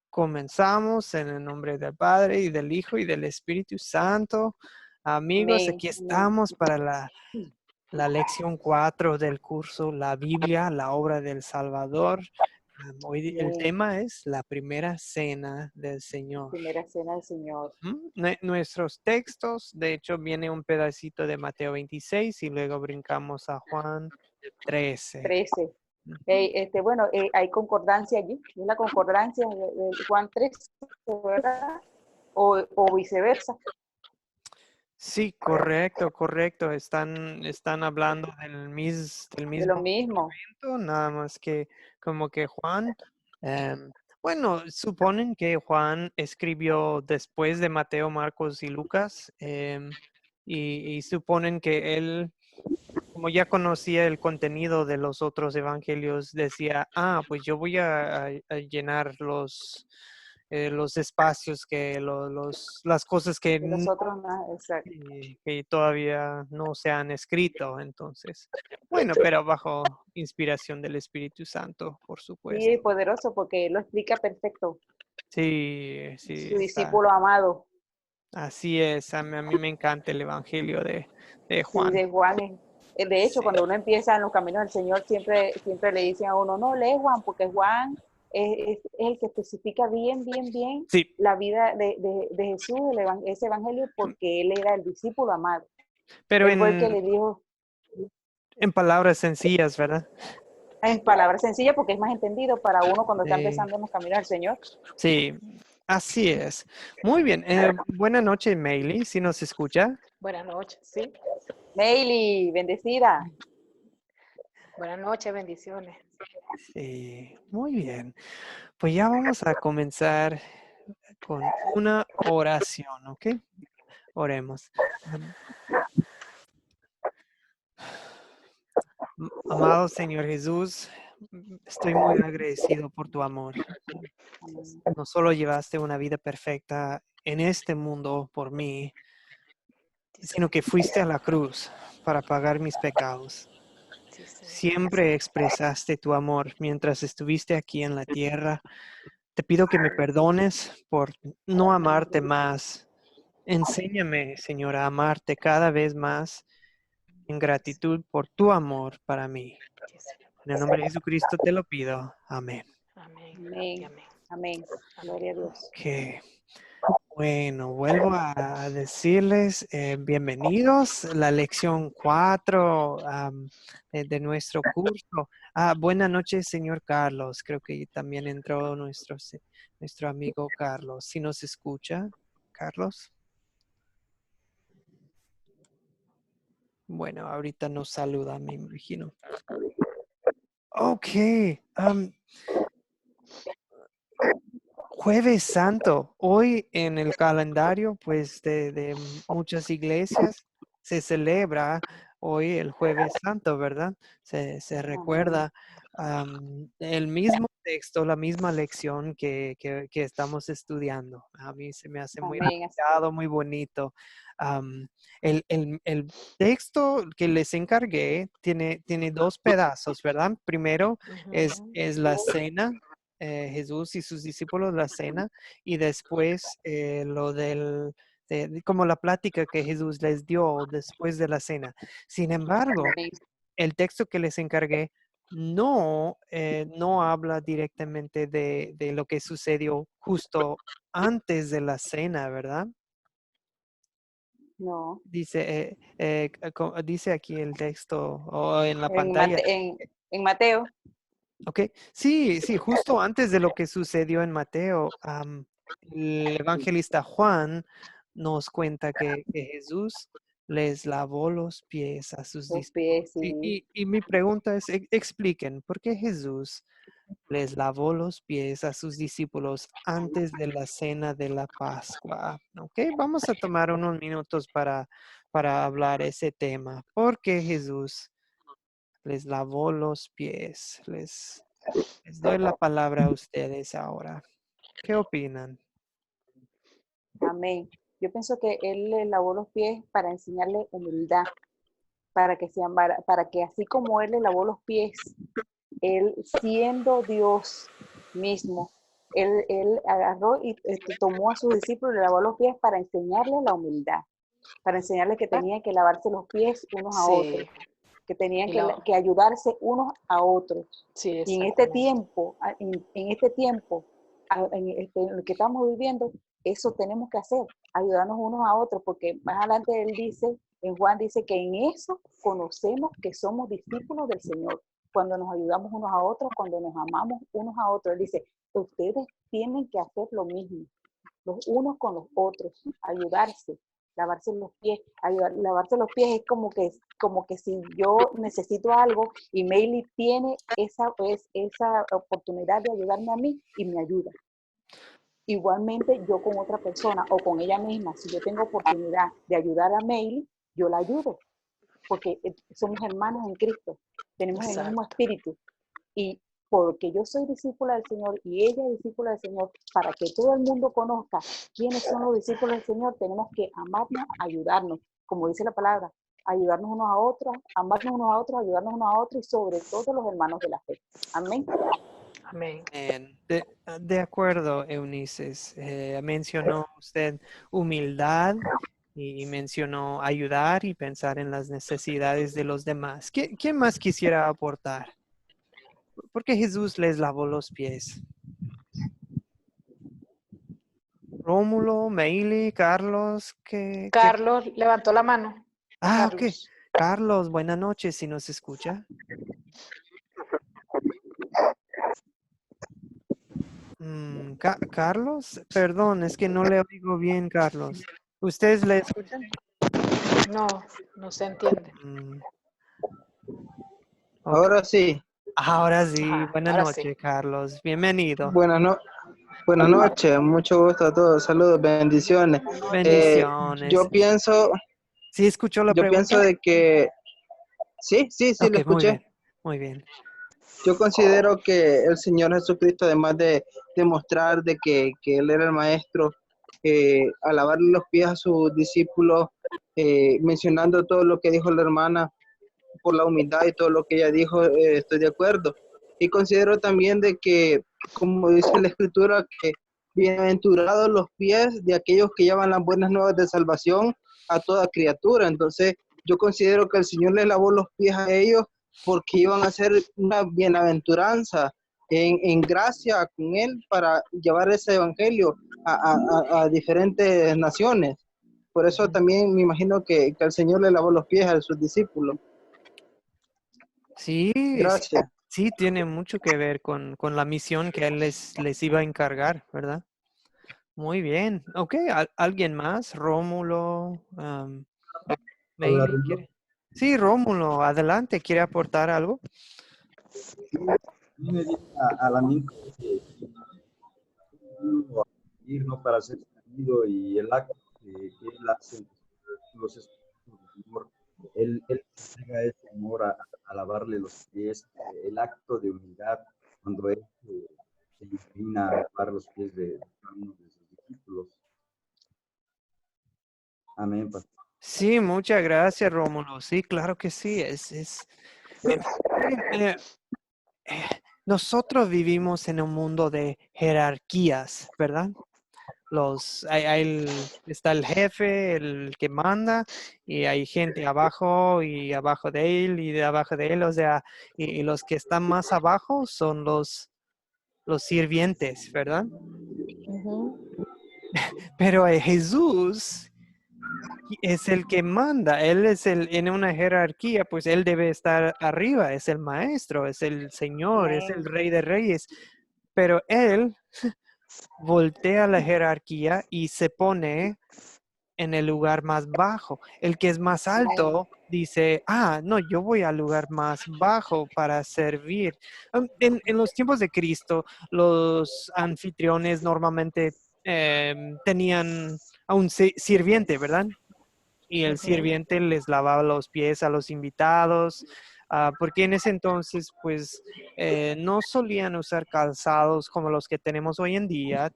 comenzamos en el nombre del Padre y del Hijo y del Espíritu Santo. Amigos, Amén. aquí estamos para la lección 4 del curso La Biblia, la obra del Salvador. Hoy el Amén. tema es la primera cena del Señor. Primera cena del Señor. Nuestros textos, de hecho, viene un pedacito de Mateo 26 y luego brincamos a Juan 13. 13. Ujú. Bueno, hay concordancia allí. ¿Es la concordancia de Juan 13, verdad? O viceversa. Sí, correcto. Están hablando del De mismo lo mismo. momento, nada más que como que Juan, bueno, suponen que Juan escribió después de Mateo, Marcos y Lucas, y suponen que él, como ya conocía el contenido de los otros evangelios, decía, pues yo voy a llenar los espacios las cosas que De los otros, exacto. que todavía no se han escrito. Entonces, bueno, pero bajo inspiración del Espíritu Santo, por Sí, supuesto. poderoso porque lo explica perfecto. Sí, Su está. discípulo amado. Así es. A mí me encanta el Evangelio de Sí, Juan. de Juan. De hecho, Sí. cuando uno empieza en los caminos del Señor, siempre le dicen a uno, no, lee Juan, porque Juan es el que especifica bien Sí, la vida de Jesús, ese evangelio, porque él era el discípulo amado. pero Él fue el que le dijo en palabras sencillas, ¿verdad? en palabras sencillas, porque es más entendido para uno cuando está Sí, empezando en los caminos del Señor. sí, así es. Muy bien. Buenas noches, Meili, si nos escucha. Buenas noches, sí. Meili, bendecida. Buenas noches, bendiciones. Sí, muy bien. Pues ya vamos a comenzar con una oración, ¿ok? Oremos. Amado Señor Jesús, estoy muy agradecido por tu amor. Amén. No solo llevaste una vida perfecta en este mundo por mí, Sí, sino que Señor. fuiste a la cruz para pagar mis pecados. Sí, Señor. Siempre expresaste tu amor mientras estuviste aquí en la tierra. Te pido que me perdones por no amarte más. Enséñame, Señor, a amarte cada vez más en gratitud por tu amor para mí. Sí, Señor. En el nombre de Jesucristo te lo pido. Amén. Amén y Amén. amén. Amén. Amén. Gloria a Dios. Ok. Bueno, vuelvo a decirles bienvenidos a la lección 4 de nuestro curso. Buenas noches, señor Carlos. Creo que también entró nuestro amigo Carlos. ¿Sí nos escucha, Carlos? Bueno, ahorita nos saluda, me imagino. Ok. Jueves Santo. Hoy en el calendario, pues, de muchas iglesias se celebra hoy el Jueves Santo, ¿verdad? Se Amén. recuerda el mismo texto, la misma lección que estamos estudiando. A mí se me hace muy Amén. apropiado, muy bonito. El texto que les encargué tiene dos pedazos, ¿verdad? Primero Ujú. es la cena, Jesús y sus discípulos la cena, y después lo como la plática que Jesús les dio después de la cena. Sin embargo, Amén. el texto que les encargué no habla directamente de lo que sucedió justo antes de la cena, ¿verdad? No. Dice aquí el texto o en la En, pantalla. en Mateo. Ok, sí, justo antes de lo que sucedió en Mateo, el evangelista Juan nos cuenta que Jesús les lavó los pies a sus Los discípulos. pies y Y mi pregunta es, expliquen, ¿por qué Jesús les lavó los pies a sus discípulos antes de la cena de la Pascua? Ok, vamos a tomar unos minutos para hablar ese tema. ¿Por qué Jesús les lavó los pies? Les doy la palabra a ustedes ahora. ¿Qué opinan? amén. Yo pienso que él le lavó los pies para enseñarle humildad, para que así como él le lavó los pies, él siendo Dios mismo, él agarró y tomó a sus discípulos, le lavó los pies para enseñarles la humildad, para enseñarles que tenían que lavarse los pies unos a otros, Sí, que tenían y la, que ayudarse unos a otros. sí, Y en este exactamente. tiempo, en este tiempo, en el que estamos viviendo, eso tenemos que hacer, ayudarnos unos a otros, porque más adelante él dice, en Juan dice que en eso conocemos que somos discípulos del Señor, cuando nos ayudamos unos a otros, cuando nos amamos unos a otros. Él dice, ustedes tienen que hacer lo mismo, los unos con los otros, ayudarse, lavarse los pies. Lavarse los pies es como que si yo necesito algo y Meili tiene esa oportunidad de ayudarme a mí y me ayuda. Igualmente yo con otra persona o con ella misma, si yo tengo oportunidad de ayudar a Meili, yo la ayudo, porque somos hermanos en Cristo, tenemos el mismo Exacto. espíritu. Y porque yo soy discípula del Señor y ella es discípula del Señor, para que todo el mundo conozca quiénes son los discípulos del Señor, tenemos que amarnos, ayudarnos, como dice la palabra, ayudarnos unos a otros, amarnos unos a otros, ayudarnos unos a otros y sobre todo los hermanos de la fe. Amén. Amén. De acuerdo, Eunices. Mencionó usted humildad y mencionó ayudar y pensar en las necesidades de los demás. ¿Quién más quisiera aportar? Porque Jesús les lavó los pies. Rómulo, Meili, Carlos, Carlos levantó la mano. Ah, ok. Carlos. Carlos, buenas noches, si nos escucha. Carlos, perdón, es que no le oigo bien, Carlos. ¿Ustedes le escuchan? No, no se entiende. Ok. Ahora sí. Ahora sí, Ajá, buenas ahora sí. noches, Carlos. Bienvenido. Buenas noches, mucho gusto a todos, saludos, bendiciones. Bendiciones. Yo pienso, ¿Sí escuchó la yo pienso pregunta? de que sí, lo Ok, muy escuché. bien, muy bien. Yo considero que el Señor Jesucristo, además de demostrar de que Él era el maestro, al lavarle los pies a sus discípulos, mencionando todo lo que dijo la hermana, por la humildad y todo lo que ella dijo, estoy de acuerdo. Y considero también de que, como dice la Escritura, que bienaventurados los pies de aquellos que llevan las buenas nuevas de salvación a toda criatura. Entonces, yo considero que el Señor le lavó los pies a ellos porque iban a ser una bienaventuranza en gracia con Él para llevar ese evangelio a diferentes naciones. Por eso también me imagino que el Señor le lavó los pies a sus discípulos. Sí, sí, Gracias. sí, tiene mucho que ver con la misión que él les iba a encargar, ¿verdad? Muy bien. Ok, ¿alguien más? Rómulo, Hola, Meili, Rulo. ¿quiere? Sí, Rómulo, adelante, ¿quiere aportar algo? Sí, me viene a la mente que uno ir, ¿no? Para ser servido y el acto que él hace en los esfuerzos del Señor, él entrega ese amor a lavarle los pies, el acto de humildad cuando él se inclina a lavar los pies de cada uno de sus discípulos. Amén, pastor. Sí, muchas gracias, Rómulo. Sí, claro que sí. Miren, nosotros vivimos en un mundo de jerarquías, ¿verdad? Está el jefe, el que manda, y hay gente abajo y abajo de él y de abajo de él, o sea, y los que están más abajo son los sirvientes, ¿verdad? Pero Jesús es el que manda, él es en una jerarquía, pues él debe estar arriba, es el maestro, es el Señor, es el Amén. Rey de Reyes, pero él voltea la jerarquía y se pone en el lugar más bajo. El que es más Amén. alto dice, no, yo voy al lugar más bajo para servir. En los tiempos de Cristo, los anfitriones normalmente tenían a un sirviente, ¿verdad? Y el sirviente les lavaba los pies a los invitados, porque en ese entonces, pues, no solían usar calzados como los que tenemos hoy en día,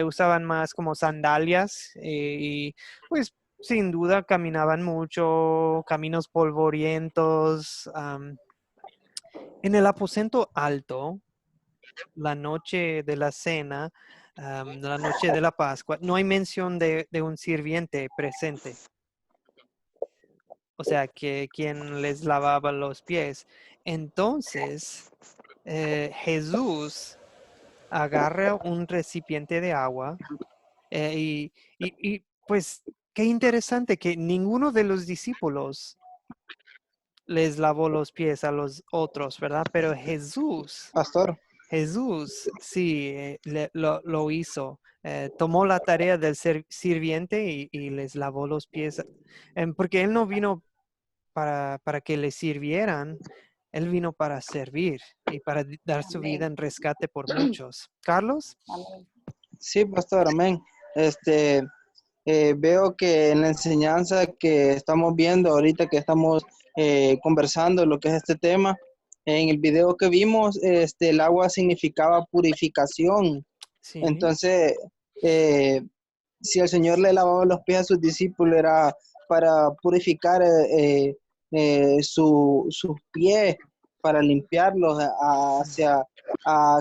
usaban más como sandalias y, pues, sin duda caminaban mucho, caminos polvorientos. En el aposento alto la noche de la cena, la noche de la Pascua, no hay mención de un sirviente presente. O sea, que quien les lavaba los pies. Entonces, Jesús agarra un recipiente de agua pues qué interesante que ninguno de los discípulos les lavó los pies a los otros, ¿verdad? Pero Pastor. Jesús sí lo hizo. Tomó la tarea del sirviente y les lavó los pies, porque él no vino para que le sirvieran, él vino para servir y para dar su vida Amén. en rescate por muchos. Carlos. Amén. Sí, pastor, amén. Veo que en la enseñanza que estamos viendo ahorita que estamos conversando lo que es este tema, en el video que vimos, el agua significaba purificación. Sí. Entonces, si el Señor le lavaba los pies a sus discípulos era para purificar sus pies, para limpiarlos hacia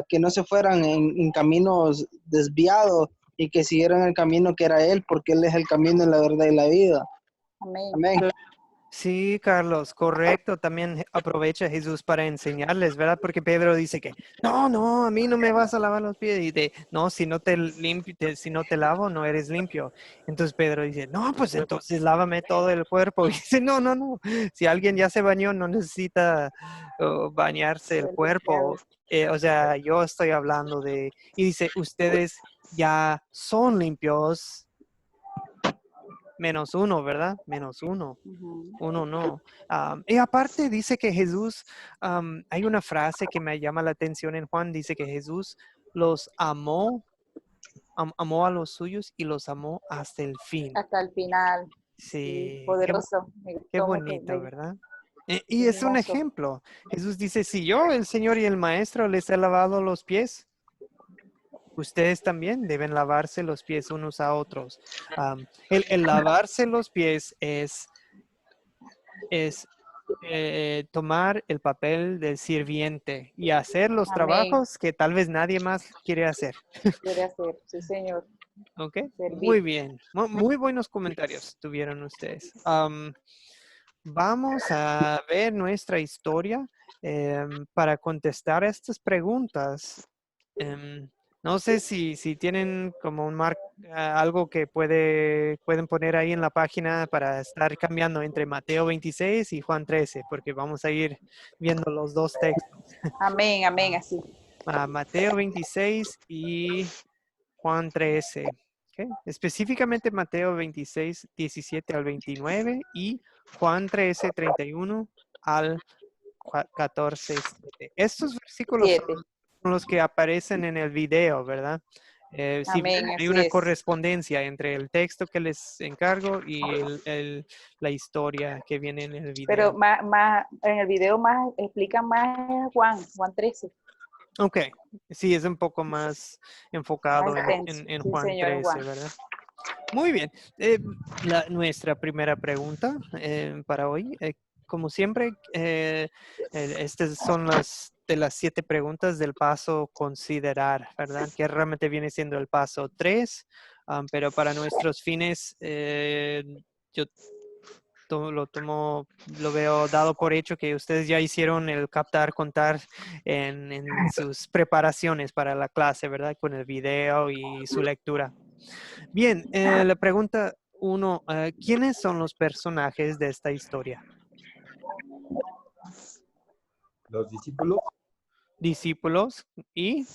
que no se fueran en caminos desviados y que siguieran el camino que era Él, porque Él es el camino, la verdad y la vida. Amén. Amén. Sí, Carlos, correcto. También aprovecha Jesús para enseñarles, ¿verdad? Porque Pedro dice que, no, a mí no me vas a lavar los pies. Y no, si no te limpio, si no te lavo, no eres limpio. Entonces Pedro dice, no, pues entonces lávame todo el cuerpo. Y dice, no. Si alguien ya se bañó, no necesita bañarse el Ser cuerpo. O sea, yo estoy hablando y dice, ustedes ya son limpios. Menos uno, ¿verdad? Menos uno. Ujú. Uno no. Y aparte dice que Jesús, hay una frase que me llama la atención en Juan, dice que Jesús los amó, amó a los suyos y los amó hasta el fin. Hasta el final. Sí, Sí, poderoso. Me qué gustó mucho, bonito, me- ¿verdad? Y es un hermoso. ejemplo. Jesús dice, si yo, el Señor y el Maestro, les he lavado los pies, ustedes también deben lavarse los pies unos a otros. El lavarse los pies es tomar el papel del sirviente y hacer los Amén. trabajos que tal vez nadie más quiere hacer. Quiere hacer, sí, Señor. ¿Ok? Servir. Muy bien. Muy buenos comentarios tuvieron ustedes. Vamos a ver nuestra historia para contestar estas preguntas. No sé si tienen como algo que pueden poner ahí en la página para estar cambiando entre Mateo 26 y Juan 13, porque vamos a ir viendo los dos textos. Amén, amén, así. Mateo 26 y Juan 13. ¿Ok? Específicamente Mateo 26, 17 al 29 y Juan 13, 31 al 14. 7. Estos versículos 7. son los que aparecen en el video, ¿verdad? Si Amén, hay así una es. correspondencia entre el texto que les encargo y la historia que viene en el video. Pero en el video más explican más Juan 13. Ok, sí, es un poco más enfocado Más extenso. en Sí, Juan señor, 13, Juan. ¿verdad? Muy bien. Nuestra primera pregunta para hoy, como siempre, estas son de las 7 preguntas del paso considerar, ¿verdad? Que realmente viene siendo el paso 3, pero para nuestros fines, yo lo veo dado por hecho que ustedes ya hicieron el captar, contar en sus preparaciones para la clase, ¿verdad? Con el video y su lectura. Bien, la pregunta 1, ¿quiénes son los personajes de esta historia? Los discípulos. Discípulos y,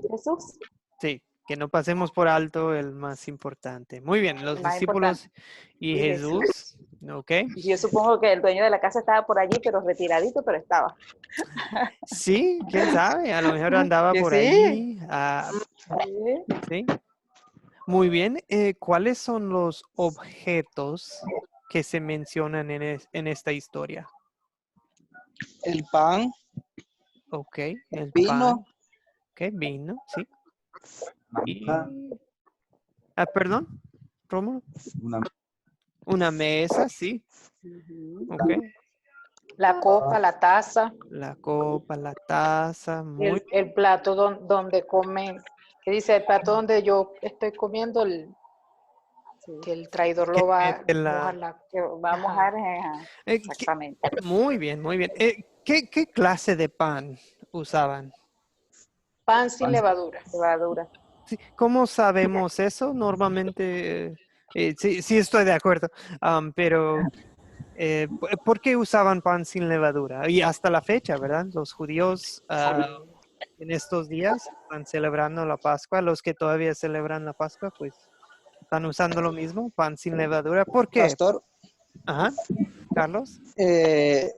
Jesús, sí, que no pasemos por alto el más importante. Muy bien, los el más discípulos importante. y Y Jesús, ¿ok? Yo supongo que el dueño de la casa estaba por allí, pero retiradito, pero estaba. Sí, quién sabe, a lo mejor andaba Que por sí. ahí. Sí. Sí. Muy bien, ¿cuáles son los objetos que se mencionan en esta historia? El pan, Ok, el vino, pan. Ok, vino, sí. Y, Mesa, perdón, Rómulo. una Una mesa, sí. Ujú. Ok. La copa, la taza, La copa, la taza, muy el plato donde comen. ¿Qué dice? El plato donde yo estoy comiendo, Sí, que el traidor que lo va a mete la... mojar la... que va a Ajá. mojar, ¿Qué, exactamente. muy bien, muy bien. ¿Qué clase de pan usaban? Pan sin Pan- levadura. Levadura. Sí, ¿cómo sabemos eso? Normalmente, sí, sí estoy de acuerdo, pero ¿por qué usaban pan sin levadura? Y hasta la fecha, ¿verdad? Los judíos en estos días están celebrando la Pascua. Los que todavía celebran la Pascua, pues están usando lo mismo, pan sin levadura. ¿Por qué? Pastor, Ajá, Carlos. eh,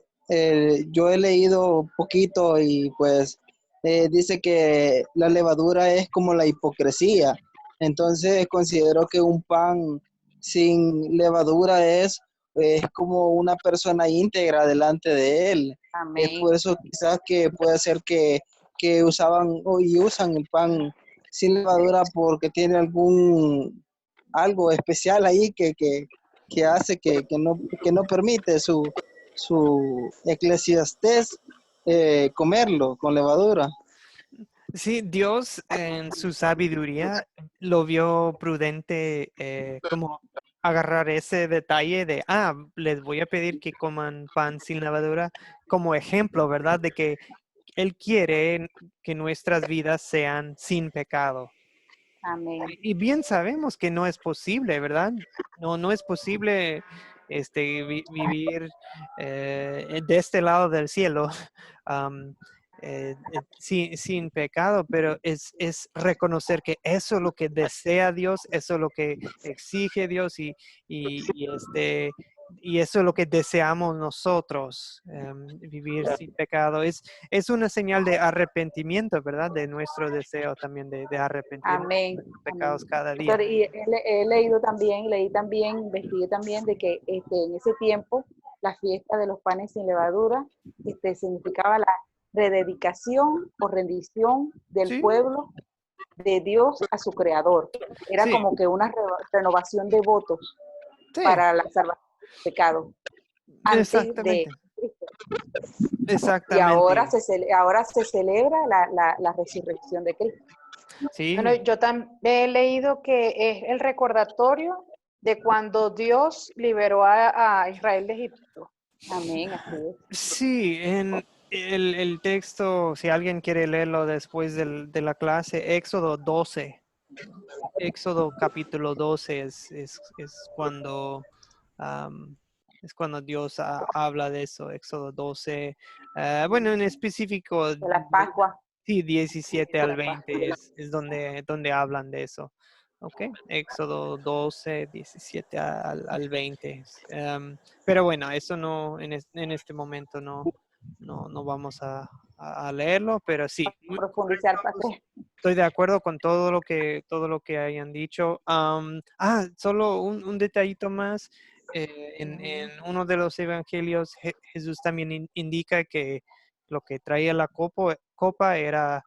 yo he leído un poquito y pues dice que la levadura es como la hipocresía. Entonces considero que un pan sin levadura es como una persona íntegra delante de él. Es Amén. por eso quizás que puede ser que usaban y usan el pan sin levadura porque tiene algo especial ahí que hace que no permite su eclesiastés comerlo con levadura. Sí, Dios en su sabiduría lo vio prudente como agarrar ese detalle de, les voy a pedir que coman pan sin levadura como ejemplo, ¿verdad? De que Él quiere que nuestras vidas sean sin pecado. Amén. Y bien sabemos que no es posible, ¿verdad? No es posible vivir de este lado del cielo am, sin pecado, pero es reconocer que eso es lo que desea Dios, eso es lo que exige Dios y eso es lo que deseamos nosotros, vivir sin pecado. Es una señal de arrepentimiento, ¿verdad? De nuestro deseo también de arrepentirnos Amén. de nuestros Amén. pecados cada día. Pastor, y leí también, investigué también de que en ese tiempo la fiesta de los panes sin levadura significaba la rededicación o rendición del Sí, pueblo de Dios a su creador. Era sí, como que una renovación de votos sí, para la salvación del pecado antes de exactamente, Cristo. Y exactamente. ahora se celebra la resurrección de Cristo. Bueno, Sí, yo también he leído que es el recordatorio de cuando Dios liberó a Israel de Egipto. Amén, así es. sí, en el texto, si alguien quiere leerlo después de la clase, Éxodo 12. Éxodo capítulo 12 es cuando, es cuando Dios habla de eso, Éxodo 12. Bueno, en específico, De la Pascua. sí, 17 al 20 es donde hablan de eso. ¿Ok? Éxodo 12, 17 al 20. Pero bueno, eso no, en este momento no vamos a leerlo, pero sí, Profundizar, pastor. estoy de acuerdo con todo lo que hayan dicho. Solo un detallito más. En uno de los evangelios, Jesús también indica que lo que traía la copa era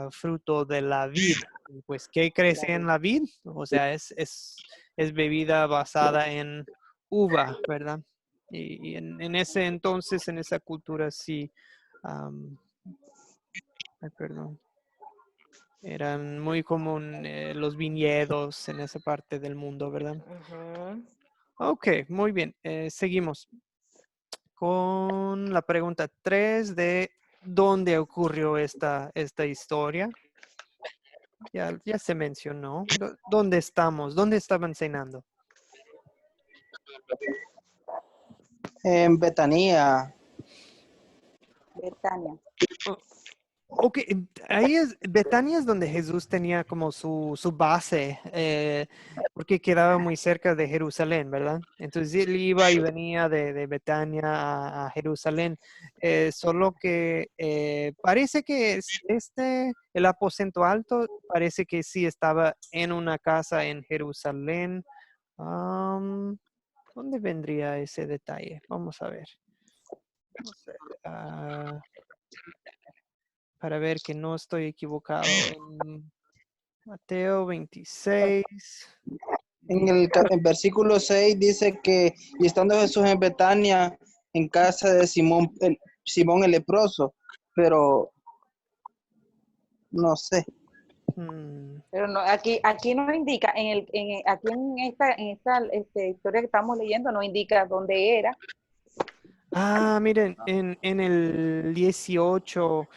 fruto de la vid. Y pues, ¿qué crece en la vid? O sea, es bebida basada en uva, ¿verdad? Y en ese entonces, en esa cultura, sí. Ay, perdón. Eran muy común los viñedos en esa parte del mundo, ¿verdad? Ujú. Ok, muy bien. Seguimos con la pregunta 3 de dónde ocurrió esta historia. Ya se mencionó. ¿Dónde estamos? ¿Dónde estaban cenando? En Betanía, Betania. Ok, ahí Betania es donde Jesús tenía como su base, porque quedaba muy cerca de Jerusalén, ¿verdad? Entonces él iba y venía de Betania a Jerusalén, solo que parece que el aposento alto, parece que sí estaba en una casa en Jerusalén. Am, ¿Dónde vendría ese detalle? Vamos a ver. Vamos a ver. Para ver que no estoy equivocado. En Mateo 26. en el versículo 6 dice que, y estando Jesús en Betania, en casa de Simón el leproso, pero no sé. Pero no, aquí no indica, aquí en esta historia que estamos leyendo, no indica dónde era. Miren, en el 18,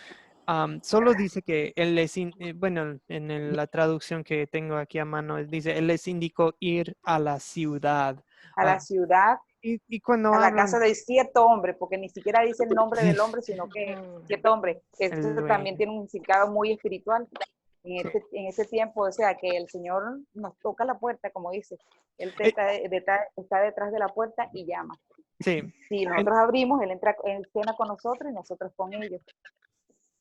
solo dice que él bueno, la traducción que tengo aquí a mano, dice, él les indicó ir a la ciudad. A la ciudad, Y cuando a la hablan, casa de cierto hombre, porque ni siquiera dice el nombre sí, del hombre, sino que cierto hombre. Esto el también dueño, tiene un significado muy espiritual sí. en este tiempo, o sea, que el Señor nos toca la puerta, como dice. Él Eh, está detrás de la puerta y llama. sí, Si en- nosotros abrimos, Él cena con nosotros y nosotros con ellos.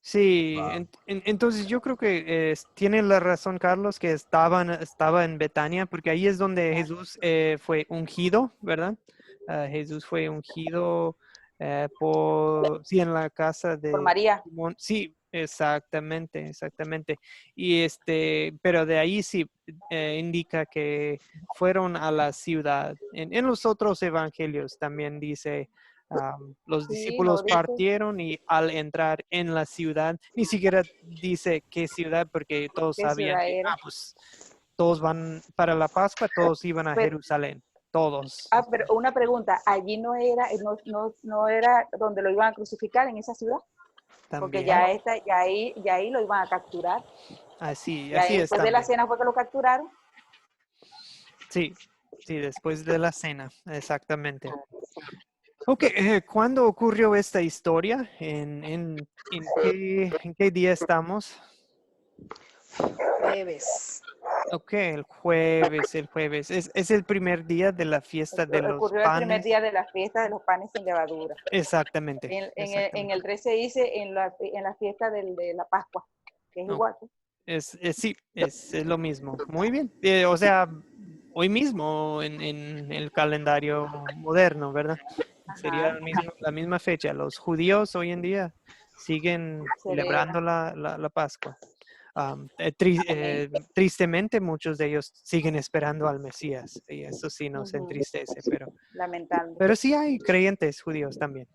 sí, entonces yo creo que tiene la razón Carlos que estaba en Betania, porque ahí es donde Jesús fue ungido, ¿verdad? Jesús fue ungido sí, en la casa Por de María. Simón. Sí, exactamente, exactamente. Y pero de ahí sí indica que fueron a la ciudad. En los otros evangelios también dice los Sí, no discípulos dice partieron y al entrar en la ciudad, ni siquiera dice qué ciudad, porque todos qué sabían ciudad que, era. pues, todos van para la Pascua, todos iban a Pero, Jerusalén, todos. pero una pregunta, allí no era donde lo iban a crucificar en esa ciudad, porque También. ya ahí lo iban a capturar. Ya Así es después de la también. cena fue que lo capturaron. Sí, sí, después de la cena, exactamente. Ok, ¿cuándo ocurrió esta historia? ¿En qué día estamos? Jueves. Ok, el jueves, el jueves. Es el primer día de la fiesta de los Ocurrió el primer panes. día de la fiesta de los panes sin levadura. Exactamente, En el exactamente. 13 dice en la fiesta de la Pascua, que es No, igual. sí, es lo mismo. Muy bien. O sea, hoy mismo en el calendario moderno, ¿verdad? Sería Ajá. la misma fecha. Los judíos hoy en día siguen Celebra. celebrando la Pascua. Amén. Tristemente, muchos de ellos siguen esperando al Mesías, y eso sí nos Ujú. entristece, Lamentable. pero sí hay creyentes judíos también.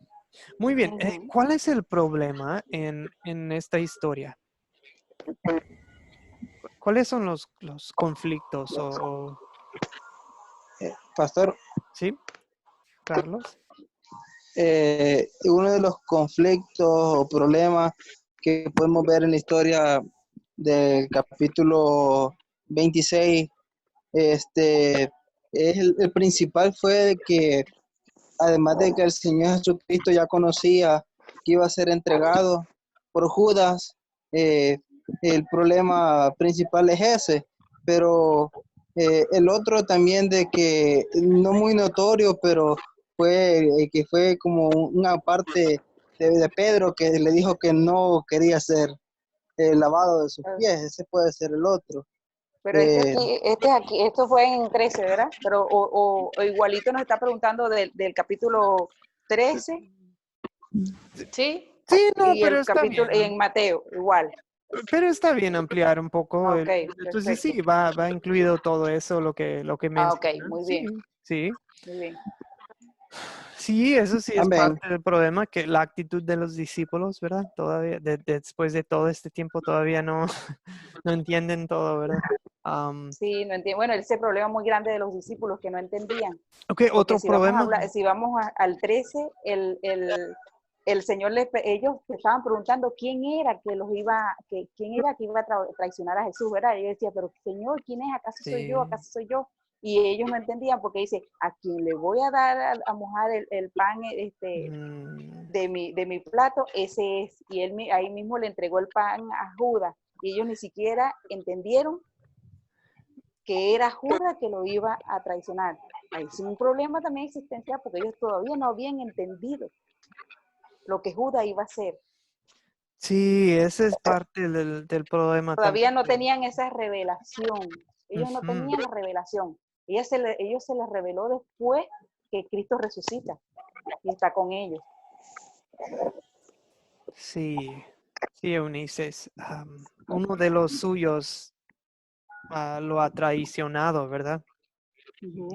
Muy bien, Ujú. ¿cuál es el problema en esta historia? ¿Cuáles son los conflictos Pastor, sí, Carlos? uno de los conflictos o problemas que podemos ver en la historia del capítulo 26, el principal fue de que además de que el Señor Jesucristo ya conocía que iba a ser entregado por Judas, eh, el problema principal es ese, pero el otro también de que no muy notorio, pero que fue como una parte de Pedro que le dijo que no quería ser lavado de sus pies, ese puede ser el otro. Pero Eh, esto fue en 13, ¿verdad? Pero o igualito nos está preguntando del capítulo 13 ¿Sí? Sí, no, y pero el está capítulo bien. en Mateo, igual. Pero está bien ampliar un poco. Ok, Entonces perfecto. sí, va incluido todo eso, lo que Ah, ok, mencionan. muy Sí, bien, sí. muy bien. Sí, eso sí es amén. parte del problema, que la actitud de los discípulos, ¿verdad? Todavía, después de todo este tiempo, todavía no, no entienden todo, ¿verdad? Sí, no entiendo. Bueno, ese problema muy grande de los discípulos que no entendían. Ok, Porque otro si vamos a problema. hablar, si vamos al 13, el Señor ellos te estaban preguntando quién era que iba a traicionar a Jesús, ¿verdad? Y ellos decían, pero Señor, ¿quién es? ¿Acaso soy yo? Sí. ¿Acaso soy yo? Y ellos no entendían porque dice, a quien le voy a dar a mojar el pan Mm, de mi plato, ese es. Y él ahí mismo le entregó el pan a Judas. Y ellos ni siquiera entendieron que era Judas que lo iba a traicionar. Ahí es un problema también existencial porque ellos todavía no habían entendido lo que Judas iba a hacer. sí, ese es parte del problema Todavía también. no tenían esa revelación. Ellos no Ujú. tenían la revelación. Ellos se les reveló después que Cristo resucita y está con ellos. Sí, sí, Eunice. Uno de los suyos lo ha traicionado, ¿verdad?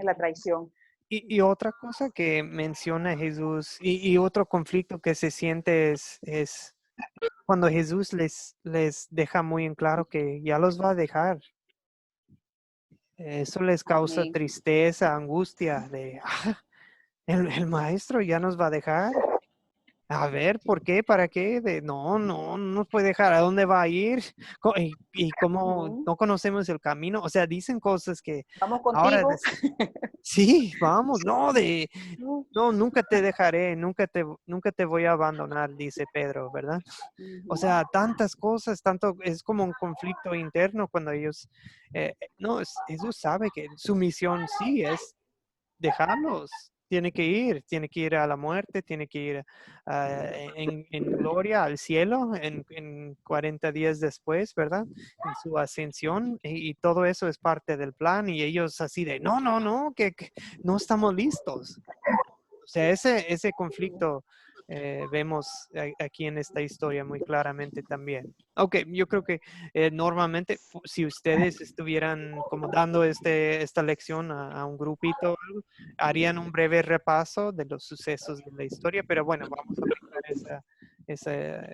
La traición. Y otra cosa que menciona Jesús y otro conflicto que se siente es cuando Jesús les deja muy en claro que ya los va a dejar. Eso les causa Amén. tristeza, angustia de, el maestro ya nos va a dejar. A ver, ¿por qué? ¿Para qué? No nos puede dejar. ¿A dónde va a ir? Y cómo Ujú. no conocemos el camino. O sea, dicen cosas que Vamos ahora, contigo. sí, vamos, Ujú. no, nunca te dejaré, nunca te voy a abandonar, dice Pedro, ¿verdad? O sea, tantas cosas, tanto, es como un conflicto interno cuando ellos, no, Jesús sabe que su misión sí es dejarlos. Tiene que ir a la muerte, tiene que ir en gloria al cielo en 40 días después, ¿verdad? En su ascensión y todo eso es parte del plan y ellos así de, no, que no estamos listos. O sea, ese conflicto vemos aquí en esta historia muy claramente también. Ok, yo creo que normalmente si ustedes estuvieran como dando esta lección a un grupito, o algo, harían un breve repaso de los sucesos de la historia, pero bueno, vamos a aplicar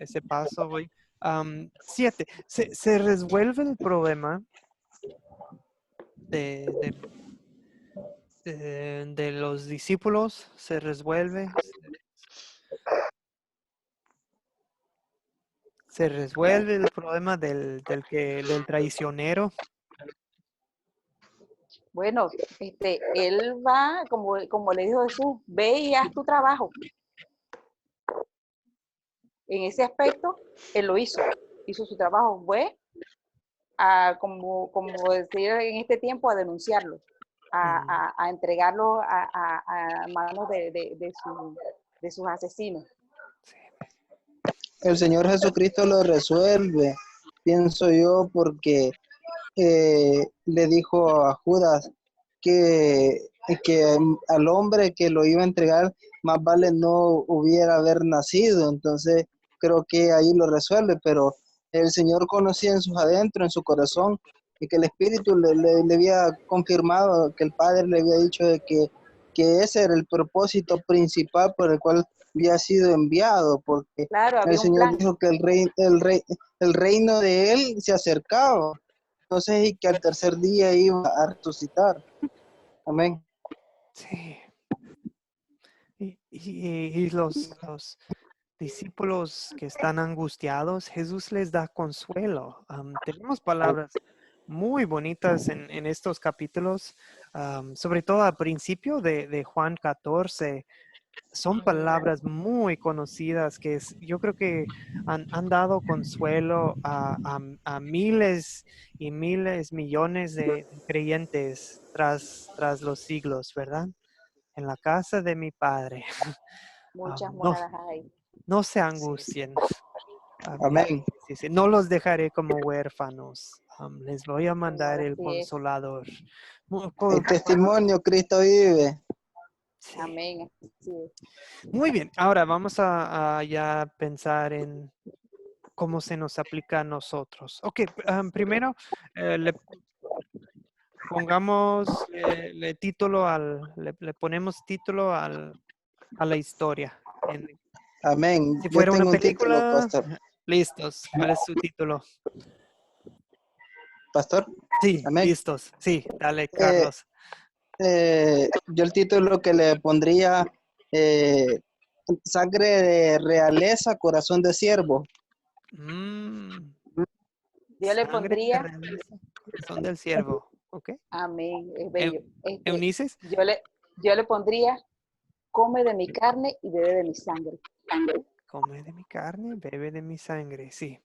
ese paso hoy. 7. Se resuelve el problema de, de los discípulos, se resuelve. Se resuelve el problema del traicionero. Bueno, él va, como le dijo Jesús, ve y haz tu trabajo. En ese aspecto, él lo hizo su trabajo, fue como decir en este tiempo, a denunciarlo, a entregarlo a manos de sus asesinos. Sí. El Señor Jesucristo lo resuelve, pienso yo, porque le dijo a Judas que al hombre que lo iba a entregar más vale no hubiera haber nacido. Entonces creo que ahí lo resuelve, pero el Señor conocía en sus adentros, en su corazón, y que el Espíritu le había confirmado, que el Padre le había dicho de que ese era el propósito principal por el cual había sido enviado, porque Claro, el había un Señor plan. dijo que el reino de él se acercaba. Entonces, y que al tercer día iba a resucitar. Amén. Sí. Y los discípulos que están angustiados, Jesús les da consuelo. Tenemos palabras muy bonitas en estos capítulos, sobre todo al principio de Juan 14. Son palabras muy conocidas que yo creo que han dado consuelo a miles y miles, millones de creyentes tras los siglos, ¿verdad? En la casa de mi padre. Muchas No, moradas hay. no se angustien. Amén. Dice, no los dejaré como huérfanos. Les voy a mandar Señor, el así es. consolador. El testimonio, Cristo vive. Sí. Amén. Así es. Muy bien, ahora vamos a ya pensar en cómo se nos aplica a nosotros. Ok, primero le pongamos, le ponemos título a la historia. Amén. Si Yo fuera una tengo un título, película, pastor. listos. ¿Cuál es su título? Pastor. Sí, Amén. listos. Sí, dale, Eh, Carlos. yo el título que le pondría, eh, sangre de realeza, corazón de siervo. Mm, Yo le sangre de pondría, realeza, corazón del siervo. Ok. amén, es Eu- bello. Eunices, Yo le pondría, come de mi carne y bebe de mi sangre. come de mi carne, bebe de mi sangre. Sí.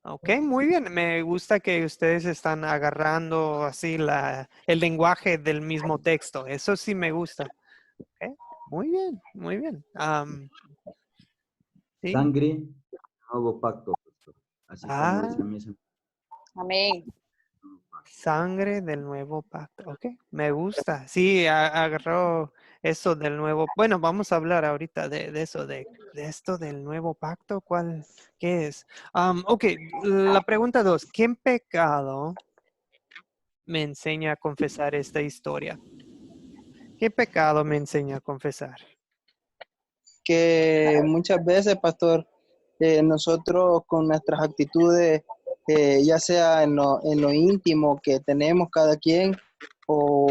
Ok, muy bien. Me gusta que ustedes están agarrando así el lenguaje del mismo texto. Eso sí me gusta. Ok, muy bien, muy bien. Sí. Sangre, nuevo pacto, pastor. Así como Ah, dice a mí ese Amén. nuevo pacto. sangre del nuevo pacto. Ok, me gusta. Sí, agarró eso del nuevo. Bueno, vamos a hablar ahorita de eso, de esto del nuevo pacto. ¿Qué es? Ok, la pregunta 2. ¿Qué pecado me enseña a confesar esta historia? ¿Qué pecado me enseña a confesar? Que muchas veces, pastor, nosotros con nuestras actitudes, ya sea en lo íntimo que tenemos cada quien, o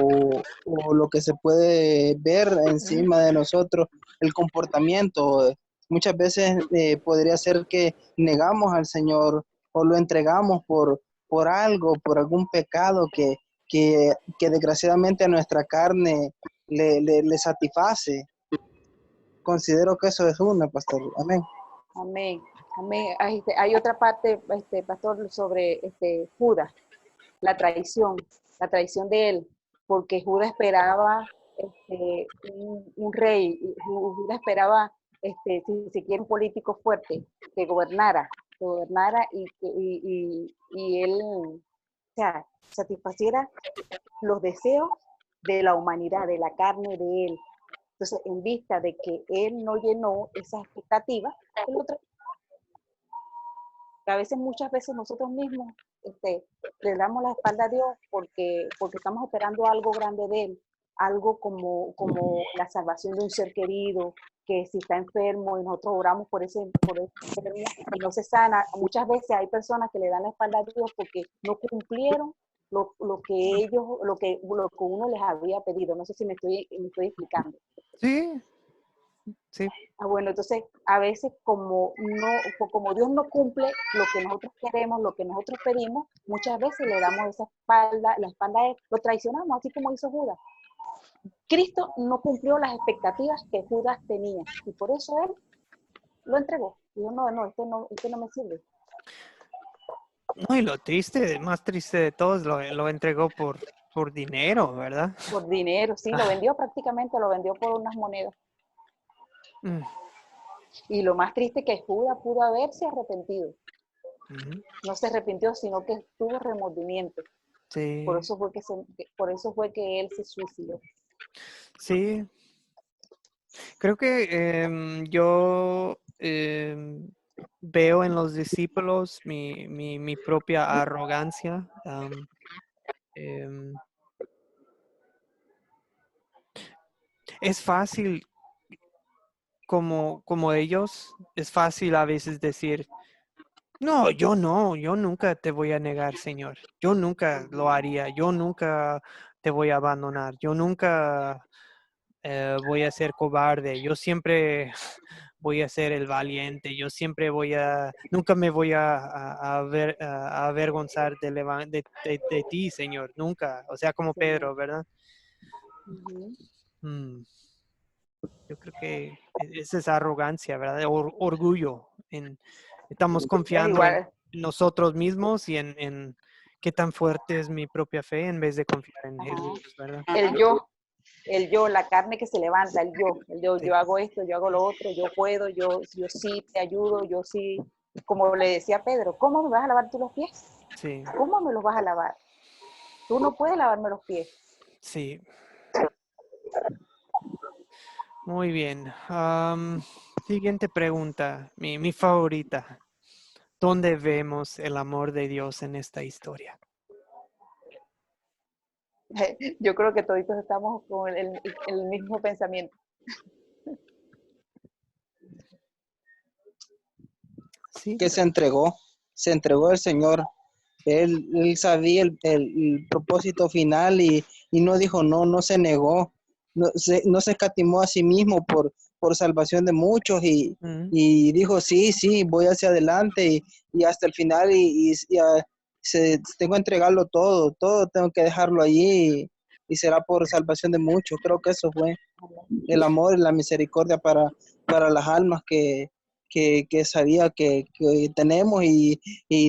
lo que se puede ver encima de nosotros, el comportamiento, muchas veces podría ser que negamos al Señor o lo entregamos por algo, por algún pecado que desgraciadamente a nuestra carne le satisface. Considero que eso es una, pastor. Amén. Amén. Amén. Hay otra parte, pastor, sobre Judas, la traición de él, porque Judas esperaba un rey, y Judas esperaba, si se quiere, un político fuerte que gobernara y él, o sea, satisfaciera los deseos de la humanidad, de la carne de él. Entonces, en vista de que él no llenó esas expectativas, el otro, a veces, muchas veces nosotros mismos le damos la espalda a Dios porque estamos esperando algo grande de él, algo como la salvación de un ser querido, que si está enfermo y nosotros oramos por ese enfermo y no se sana. Muchas veces hay personas que le dan la espalda a Dios porque no cumplieron lo que uno les había pedido. No sé si me estoy explicando. Sí, sí. Bueno, entonces a veces como Dios no cumple lo que nosotros queremos, lo que nosotros pedimos, muchas veces le damos la espalda a él, lo traicionamos, así como hizo Judas. Cristo no cumplió las expectativas que Judas tenía y por eso él lo entregó. Dijo, este no me sirve. No, y lo más triste de todo es lo entregó por dinero, ¿verdad? Por dinero, sí, lo vendió prácticamente, lo vendió por unas monedas. Mm. Y lo más triste que Judas pudo haberse arrepentido. No se arrepintió, sino que tuvo remordimiento. Sí. Por eso fue que él se suicidó. Sí. Creo que yo veo en los discípulos mi propia arrogancia. Es fácil, como ellos, es fácil a veces decir, no, yo nunca te voy a negar, Señor. Yo nunca lo haría, yo nunca te voy a abandonar, yo nunca voy a ser cobarde, yo siempre voy a ser el valiente, yo siempre nunca me voy a avergonzar de ti, Señor, nunca. O sea, como Pedro, ¿verdad? Mm, Yo creo que esa es arrogancia, ¿verdad? Orgullo. Estamos confiando en Igual, nosotros mismos y en qué tan fuerte es mi propia fe en vez de confiar en Jesús, ¿verdad? el yo, la carne que se levanta, Sí. yo hago esto, yo hago lo otro, yo puedo, yo sí te ayudo, yo sí, como le decía a Pedro, ¿cómo me vas a lavar tú los pies? Sí, ¿Cómo me los vas a lavar? Tú no puedes lavarme los pies. sí. Muy bien. Siguiente pregunta, mi favorita. ¿Dónde vemos el amor de Dios en esta historia? Yo creo que todos estamos con el mismo pensamiento. Sí. Que se entregó el Señor. Él sabía el propósito final y no dijo no se negó, no se escatimó a sí mismo por salvación de muchos Mm, y dijo sí, voy hacia adelante y hasta el final tengo que entregarlo todo tengo que dejarlo allí y será por salvación de muchos. Creo que eso fue el amor y la misericordia para las almas que sabía que tenemos y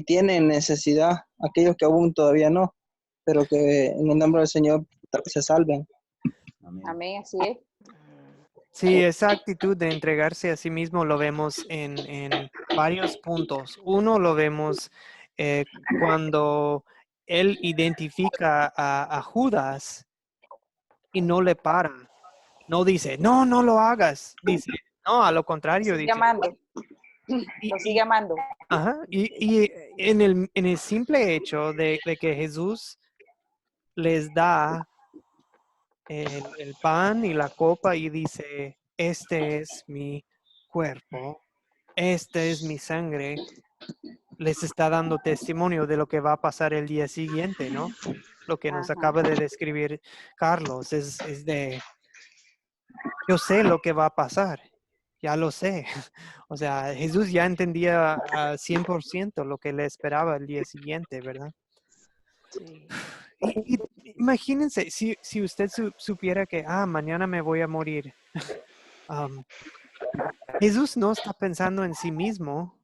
tienen necesidad, aquellos que aún todavía no, pero que en el nombre del Señor se salven. Amén. Amén, así es. Sí, esa actitud de entregarse a sí mismo lo vemos en varios puntos. Uno lo vemos cuando él identifica a Judas y no le para. No dice, no lo hagas. Dice, no, a lo contrario, Sigue dice. amando, Y, lo sigue y- amando. ajá, y en el simple hecho de que Jesús les da el pan y la copa y dice, este es mi cuerpo, esta es mi sangre, les está dando testimonio de lo que va a pasar el día siguiente, ¿no? Lo que nos Ajá. acaba de describir Carlos es de, yo sé lo que va a pasar, ya lo sé. O sea, Jesús ya entendía a 100% lo que le esperaba el día siguiente, ¿verdad? Sí. Y imagínense, si usted supiera que, mañana me voy a morir. am, Jesús no está pensando en sí mismo,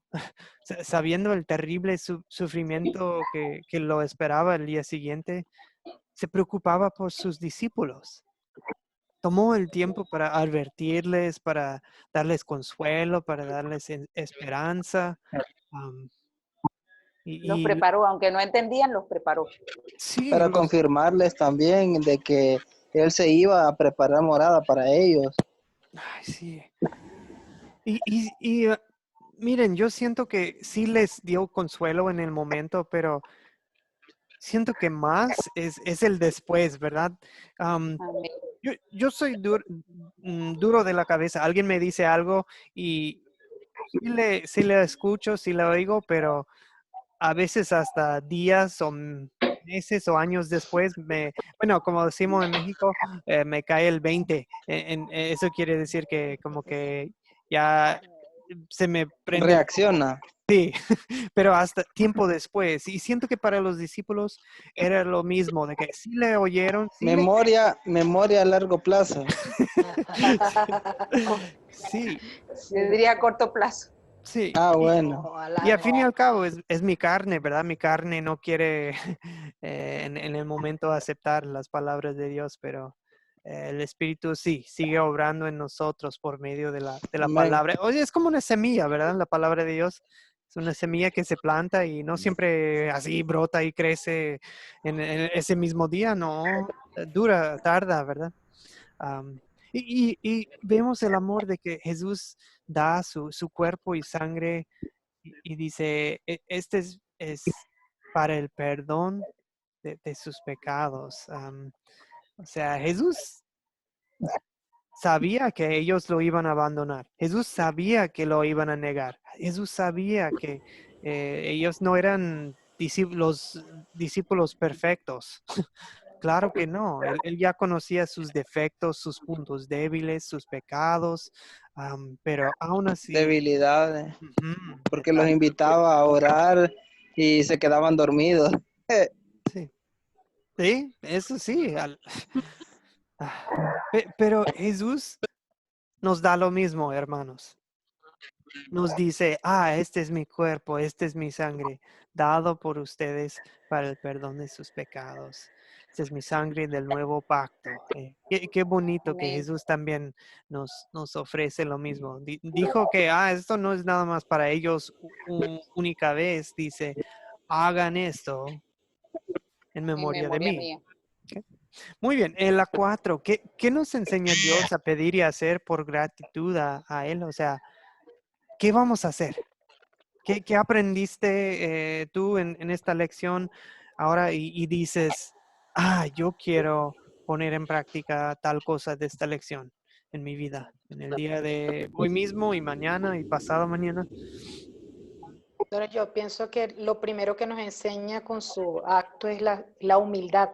sabiendo el terrible sufrimiento que lo esperaba el día siguiente, se preocupaba por sus discípulos. Tomó el tiempo para advertirles, para darles consuelo, para darles esperanza. am, Los y preparó, aunque no entendían, los preparó. sí, Para confirmarles también de que él se iba a preparar morada para ellos. ay, sí. Y miren, yo siento que sí les dio consuelo en el momento, pero siento que más es el después, ¿verdad? Am, Amén. yo soy duro de la cabeza. Alguien me dice algo y sí le escucho, sí le oigo, pero a veces hasta días o meses o años después, bueno, como decimos en México, me cae el 20. Eso quiere decir que como que ya se me prende el foco. Reacciona. Sí, pero hasta tiempo después. Y siento que para los discípulos era lo mismo, de que sí le oyeron, sí le Memoria a largo plazo. sí, Yo diría a corto plazo. sí. Ah, Y, bueno. O a y al fin y largo. al cabo es mi carne, ¿verdad? Mi carne no quiere en el momento aceptar las palabras de Dios, pero el Espíritu sí, sigue obrando en nosotros por medio de la Amén. palabra. Oye, es como una semilla, ¿verdad? La palabra de Dios es una semilla que se planta y no siempre así brota y crece en ese mismo día, no, dura, tarda, ¿verdad? Am, y vemos el amor de que Jesús da su cuerpo y sangre y dice, Este es para el perdón de sus pecados". O sea, Jesús sabía que ellos lo iban a abandonar. Jesús sabía que lo iban a negar. Jesús sabía que ellos no eran los discípulos perfectos. Claro que no. Él ya conocía sus defectos, sus puntos débiles, sus pecados, pero aún así, Debilidades. ujú, Porque los exacto, invitaba a orar y se quedaban dormidos. sí. Sí, eso sí. Ah, pero Jesús nos da lo mismo, hermanos. Nos dice, este es mi cuerpo, este es mi sangre, dado por ustedes para el perdón de sus pecados. Esta es mi sangre del nuevo pacto. Qué bonito que Amén. Jesús también nos ofrece lo mismo. Dijo que, esto no es nada más para ellos única vez. Dice, hagan esto en En memoria de memoria mí. mía. ¿Ok? Muy bien, en la 4, ¿qué nos enseña Dios a pedir y hacer por gratitud a Él? O sea, ¿qué vamos a hacer? ¿Qué aprendiste tú en esta lección ahora y dices, yo quiero poner en práctica tal cosa de esta lección en mi vida, en el día de hoy mismo y mañana y pasado mañana? Pero yo pienso que lo primero que nos enseña con su acto es la humildad.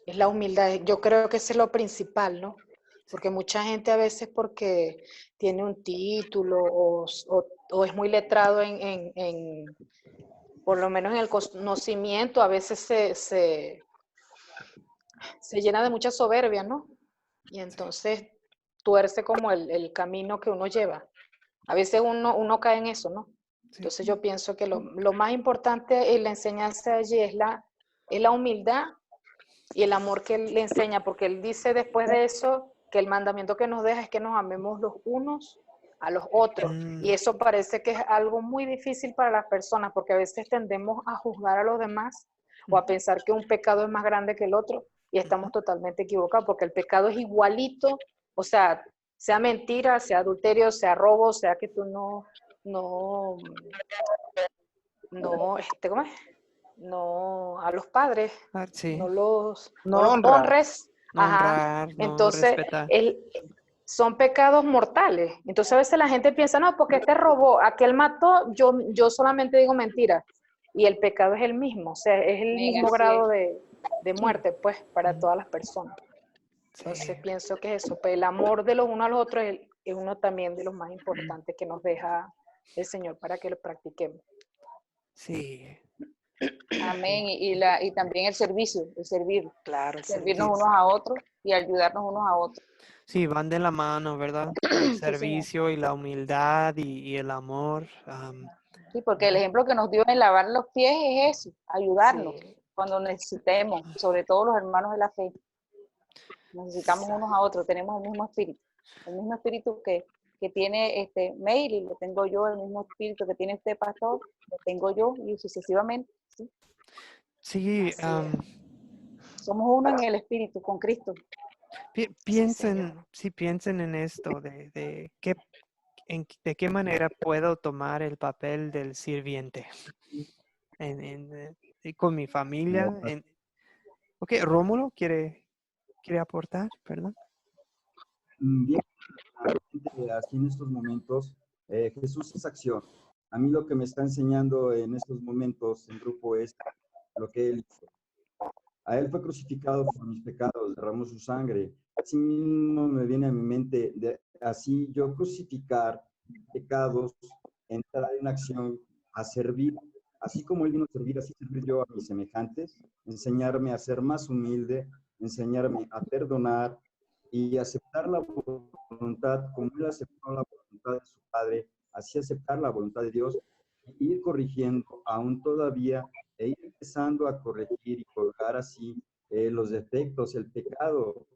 Es la humildad. Yo creo que eso es lo principal, ¿no? Porque mucha gente a veces porque tiene un título o es muy letrado por lo menos en el conocimiento, a veces se llena de mucha soberbia, ¿no? Y entonces tuerce como el camino que uno lleva. A veces uno cae en eso, ¿no? Sí. Entonces yo pienso que lo más importante en la enseñanza allí es la humildad y el amor que él le enseña, porque él dice después de eso que el mandamiento que nos deja es que nos amemos los unos a los otros. Y eso parece que es algo muy difícil para las personas, porque a veces tendemos a juzgar a los demás o a pensar que un pecado es más grande que el otro y estamos totalmente equivocados, porque el pecado es igualito, o sea mentira, sea adulterio, sea robo, sea que tú no, ¿cómo es? No a los padres, Sí. no No los honra. honres, no Ajá. honrar, no Entonces, respetar. son pecados mortales. Entonces a veces la gente piensa, no, porque este robó, aquel mató, yo solamente digo mentira. Y el pecado es el mismo, o sea, es el Amén, mismo así grado es. de Sí. muerte, pues, para todas las personas. Entonces Sí. pienso que eso, pues el amor de los unos a los otros es uno también de los más importantes que nos deja el Señor para que lo practiquemos. Sí. Amén. Y también el servicio, el servir. Claro, el Servirnos servicio. unos a otros y ayudarnos unos a otros. Sí, van de la mano, ¿verdad? El Sí, señor. servicio y la humildad y el amor. Sí, porque el ejemplo que nos dio en lavar los pies es eso, ayudarnos Sí, cuando necesitemos, sobre todo los hermanos de la fe. Necesitamos unos a otros, tenemos el mismo espíritu que tiene Meili, lo tengo yo, el mismo espíritu que tiene este pastor, lo tengo yo y sucesivamente. ¿Sí? Sí, así Somos uno en el espíritu con Cristo. piensen, señor. sí, piensen en esto, de qué manera puedo tomar el papel del sirviente con mi familia. Ok, Rómulo quiere aportar, perdón. Bien, así en estos momentos, Jesús es acción. A mí lo que me está enseñando en estos momentos en grupo es lo que Él hizo. A Él fue crucificado por mis pecados, derramó su sangre. Así mismo me viene a mi mente, así yo crucificar pecados, entrar en acción, a servir. Así como Él vino a servir, así servir yo a mis semejantes, enseñarme a ser más humilde, enseñarme a perdonar y aceptar la voluntad, como Él aceptó la voluntad de su Padre, así aceptar la voluntad de Dios, e ir corrigiendo aún todavía e ir empezando a corregir y colgar así los defectos, el pecado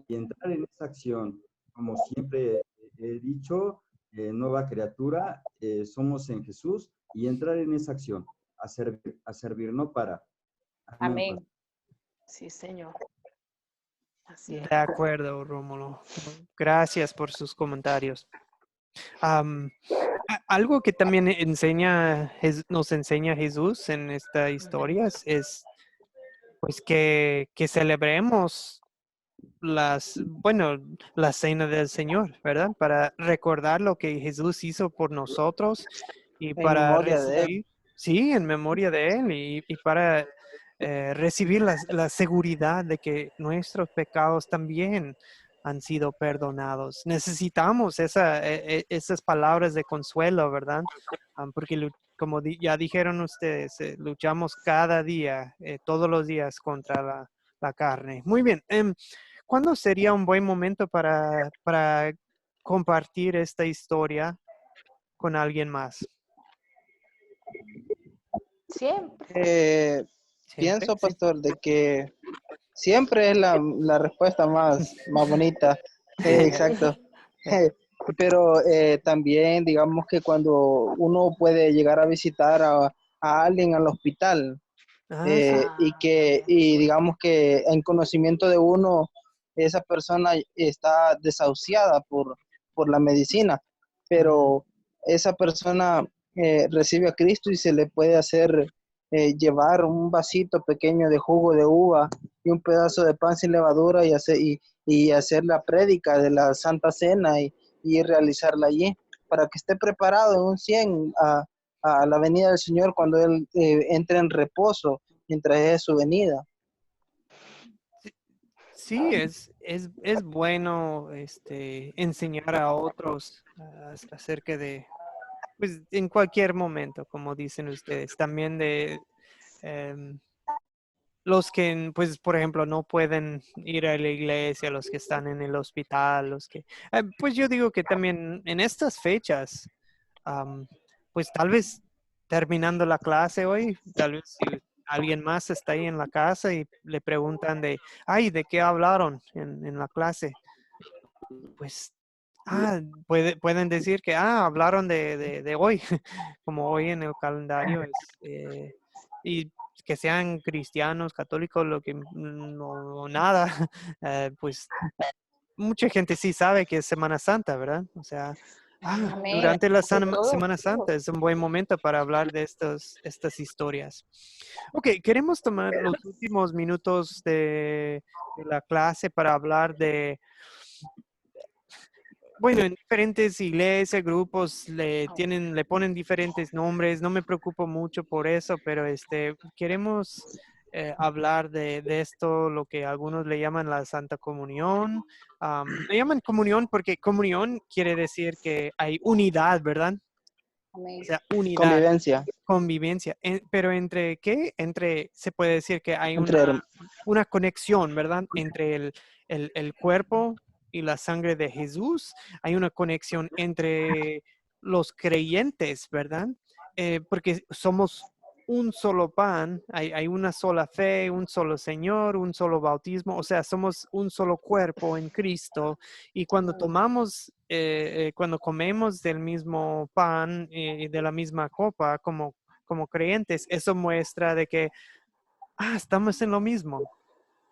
y entrar en esa acción. Como siempre he dicho, nueva criatura, somos en Jesús y entrar en esa acción, a servir, no para. Amén. Amén. Sí, señor. Así es. De acuerdo, Rómulo. Gracias por sus comentarios. Algo que también nos enseña Jesús en esta historia es pues que celebremos la cena del Señor, ¿verdad? Para recordar lo que Jesús hizo por nosotros y En para memoria de él. recibir, sí, en memoria de Él y para recibir la seguridad de que nuestros pecados también han sido perdonados. Necesitamos esas palabras de consuelo, ¿verdad? Porque como ya dijeron ustedes, luchamos cada día, todos los días contra la carne. Muy bien. ¿Cuándo sería un buen momento para compartir esta historia con alguien más? Siempre. Siempre, Pienso, sí. pastor, de que siempre es la respuesta más bonita. Exacto. Pero también digamos que cuando uno puede llegar a visitar a alguien al hospital Sí. También. y digamos que en conocimiento de uno, esa persona está desahuciada por la medicina, pero esa persona recibe a Cristo y se le puede hacer llevar un vasito pequeño de jugo de uva y un pedazo de pan sin levadura y hacer la prédica de la Santa Cena y realizarla allí para que esté preparado en un 100 a la venida del Señor cuando Él entre en reposo mientras es su venida. Sí, es bueno enseñar a otros acerca de, pues en cualquier momento, como dicen ustedes, también de em, los que, pues, por ejemplo, no pueden ir a la iglesia, los que están en el hospital, pues yo digo que también en estas fechas, pues tal vez terminando la clase hoy, tal vez si alguien más está ahí en la casa y le preguntan ¿de qué hablaron en la clase? Pues, pueden decir que, hablaron de hoy, como hoy en el calendario y que sean cristianos, católicos, lo que no, nada, pues mucha gente sí sabe que es Semana Santa, ¿verdad? O sea, Amén. Durante la De todo, Semana Santa es un buen momento para hablar de estas historias. Ok, queremos tomar los últimos minutos de la clase para hablar de, bueno, en diferentes iglesias, grupos le ponen diferentes nombres. No me preocupo mucho por eso, pero queremos hablar de esto, lo que algunos le llaman la Santa Comunión. Le llaman comunión porque comunión quiere decir que hay unidad, ¿verdad? amén. O sea, unidad, Convivencia convivencia. Pero ¿entre qué? Se puede decir que hay entre una conexión, ¿verdad? Entre el cuerpo y la sangre de Jesús. Hay una conexión entre los creyentes, ¿verdad? Porque somos un solo pan, hay una sola fe, un solo Señor, un solo bautismo, o sea, somos un solo cuerpo en Cristo. Y cuando cuando comemos del mismo pan y de la misma copa como creyentes, eso muestra de que estamos en lo mismo,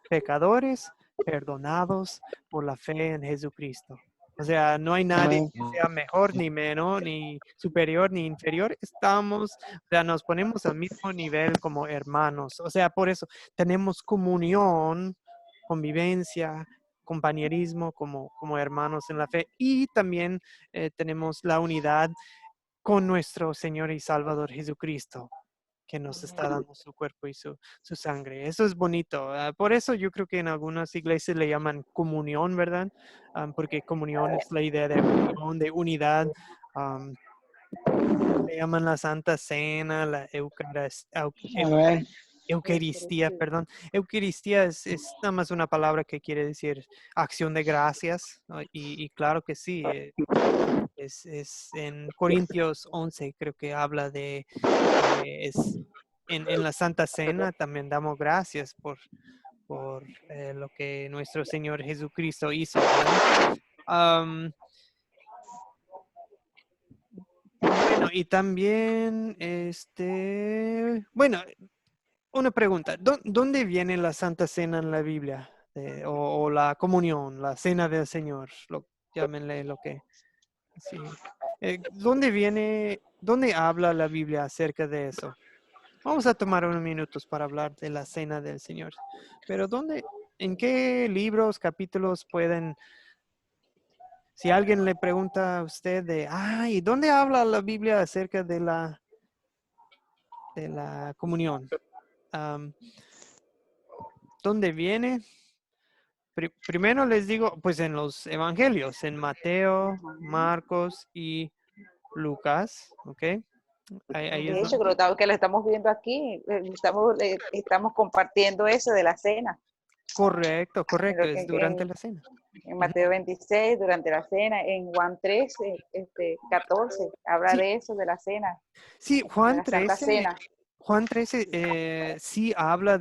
pecadores perdonados por la fe en Jesucristo. O sea, no hay nadie Amén. que sea mejor ni menos, ni superior ni inferior. O sea, nos ponemos al mismo nivel como hermanos. O sea, por eso tenemos comunión, convivencia, compañerismo como hermanos en la fe. Y también tenemos la unidad con nuestro Señor y Salvador Jesucristo, que nos está dando su cuerpo y su sangre. Eso es bonito. Por eso yo creo que en algunas iglesias le llaman comunión, ¿verdad? Porque comunión es la idea de unión, de unidad. Am, Le llaman la Santa Cena, la Amén. Eucaristía, perdón. Eucaristía es nada más una palabra que quiere decir acción de gracias, ¿no? Y claro que sí, es en Corintios 11, creo que habla es en la Santa Cena también damos gracias por lo que nuestro Señor Jesucristo hizo, ¿verdad? Bueno, y también, bueno, una pregunta. ¿Dónde viene la Santa Cena en la Biblia? O la comunión, la Cena del Señor, llámenle lo que, sí. ¿Dónde habla la Biblia acerca de eso? Vamos a tomar unos minutos para hablar de la Cena del Señor. Pero en qué libros, capítulos si alguien le pregunta a usted ¿y dónde habla la Biblia acerca de la comunión? ¿Dónde viene? Primero les digo, pues en los evangelios, en Mateo, Marcos y Lucas, ¿ok? Ahí es De hecho, que lo estamos viendo aquí, estamos compartiendo eso de la cena. correcto, En, lo es que- durante la cena. en Mateo 26, durante la cena, en Juan 13, 14, habla Sí, de eso, de la cena, sí, de la Santa Cena. Juan 13 sí habla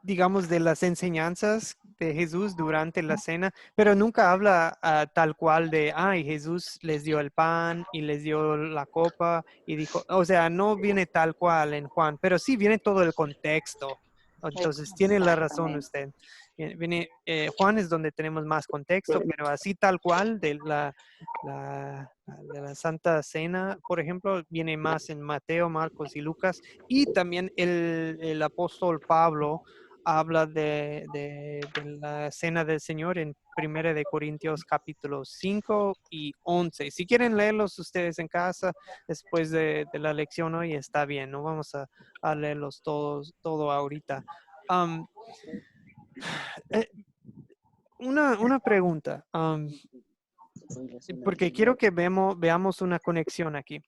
digamos, de las enseñanzas de Jesús durante la cena, pero nunca habla tal cual y Jesús les dio el pan y les dio la copa y dijo, o sea, no viene tal cual en Juan, pero sí viene todo el contexto. Entonces, tiene la razón Exactamente. usted. Juan es donde tenemos más contexto, pero así tal cual de la Santa Cena, por ejemplo, viene más en Mateo, Marcos y Lucas, y también el apóstol Pablo habla de la Cena del Señor en 1 de Corintios capítulos 5 y 11. Si quieren leerlos ustedes en casa después de la lección hoy, está bien, no vamos a leerlos todo ahorita. Am, eh, una pregunta, porque quiero que veamos una conexión aquí.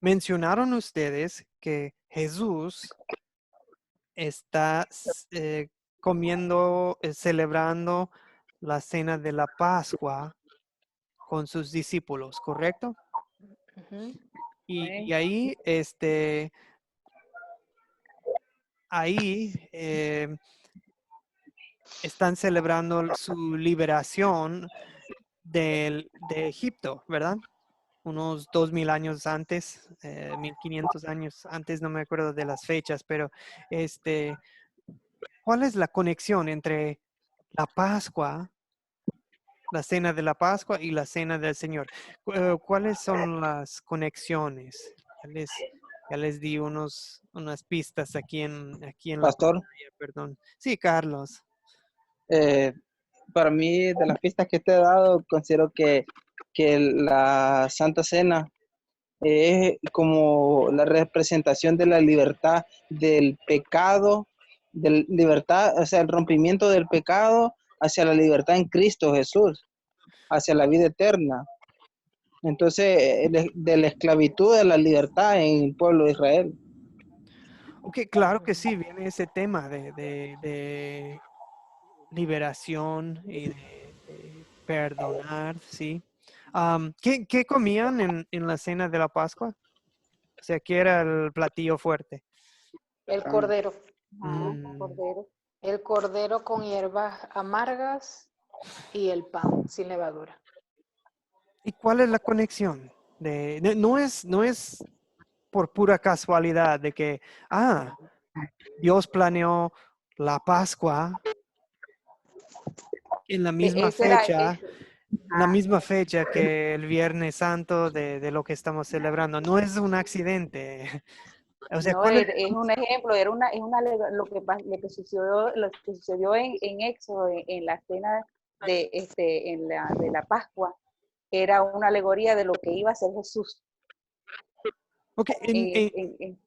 Mencionaron ustedes que Jesús está celebrando la cena de la Pascua con sus discípulos, ¿correcto? Ujú. Y ahí, están celebrando su liberación de Egipto, ¿verdad? Unos 2000 años antes, 1500 años antes, no me acuerdo de las fechas, pero ¿cuál es la conexión entre la Pascua la cena de la Pascua y la cena del Señor. ¿Cuáles son las conexiones? Ya les di unas pistas aquí en la Pastor, pantalla, perdón. Sí, Carlos. eh, para mí, de las pistas que te he dado, considero que la Santa Cena es como la representación de la libertad del pecado, de libertad, o sea, el rompimiento del pecado hacia la libertad en Cristo Jesús, hacia la vida eterna. Entonces, de la esclavitud a la libertad en el pueblo de Israel. Ok, claro que sí, viene ese tema de liberación y de perdonar, ¿sí? ¿Qué comían en la cena de la Pascua? O sea, ¿qué era el platillo fuerte? El cordero. Mm, El cordero con hierbas amargas y el pan sin levadura. ¿Y cuál es la conexión? No es por pura casualidad de que, Dios planeó la Pascua en la misma Ese era, fecha, la misma fecha que el Viernes Santo de lo que estamos celebrando. No es un accidente. O sea, no, ¿cuál es? es un ejemplo, lo que sucedió en Éxodo, en la cena de la Pascua, era una alegoría de lo que iba a ser Jesús. Ok, En-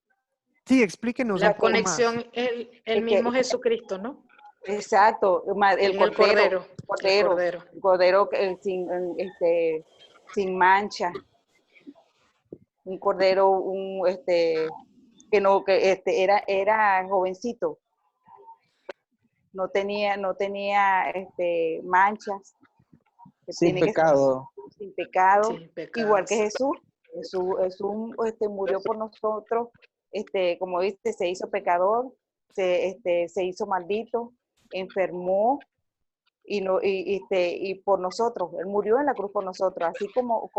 sí, explíquenos un La poco más. conexión, el es mismo que, Jesucristo, ¿no? exacto, el En el cordero. El cordero. cordero sin mancha, un cordero, que no, que era jovencito, no tenía manchas, que Sin tiene que ser pecado. sin pecado, Sin igual que pecados. Jesús. Jesús murió por nosotros, como viste, se hizo pecador, se hizo maldito, enfermó y por nosotros, él murió en la cruz por nosotros, así como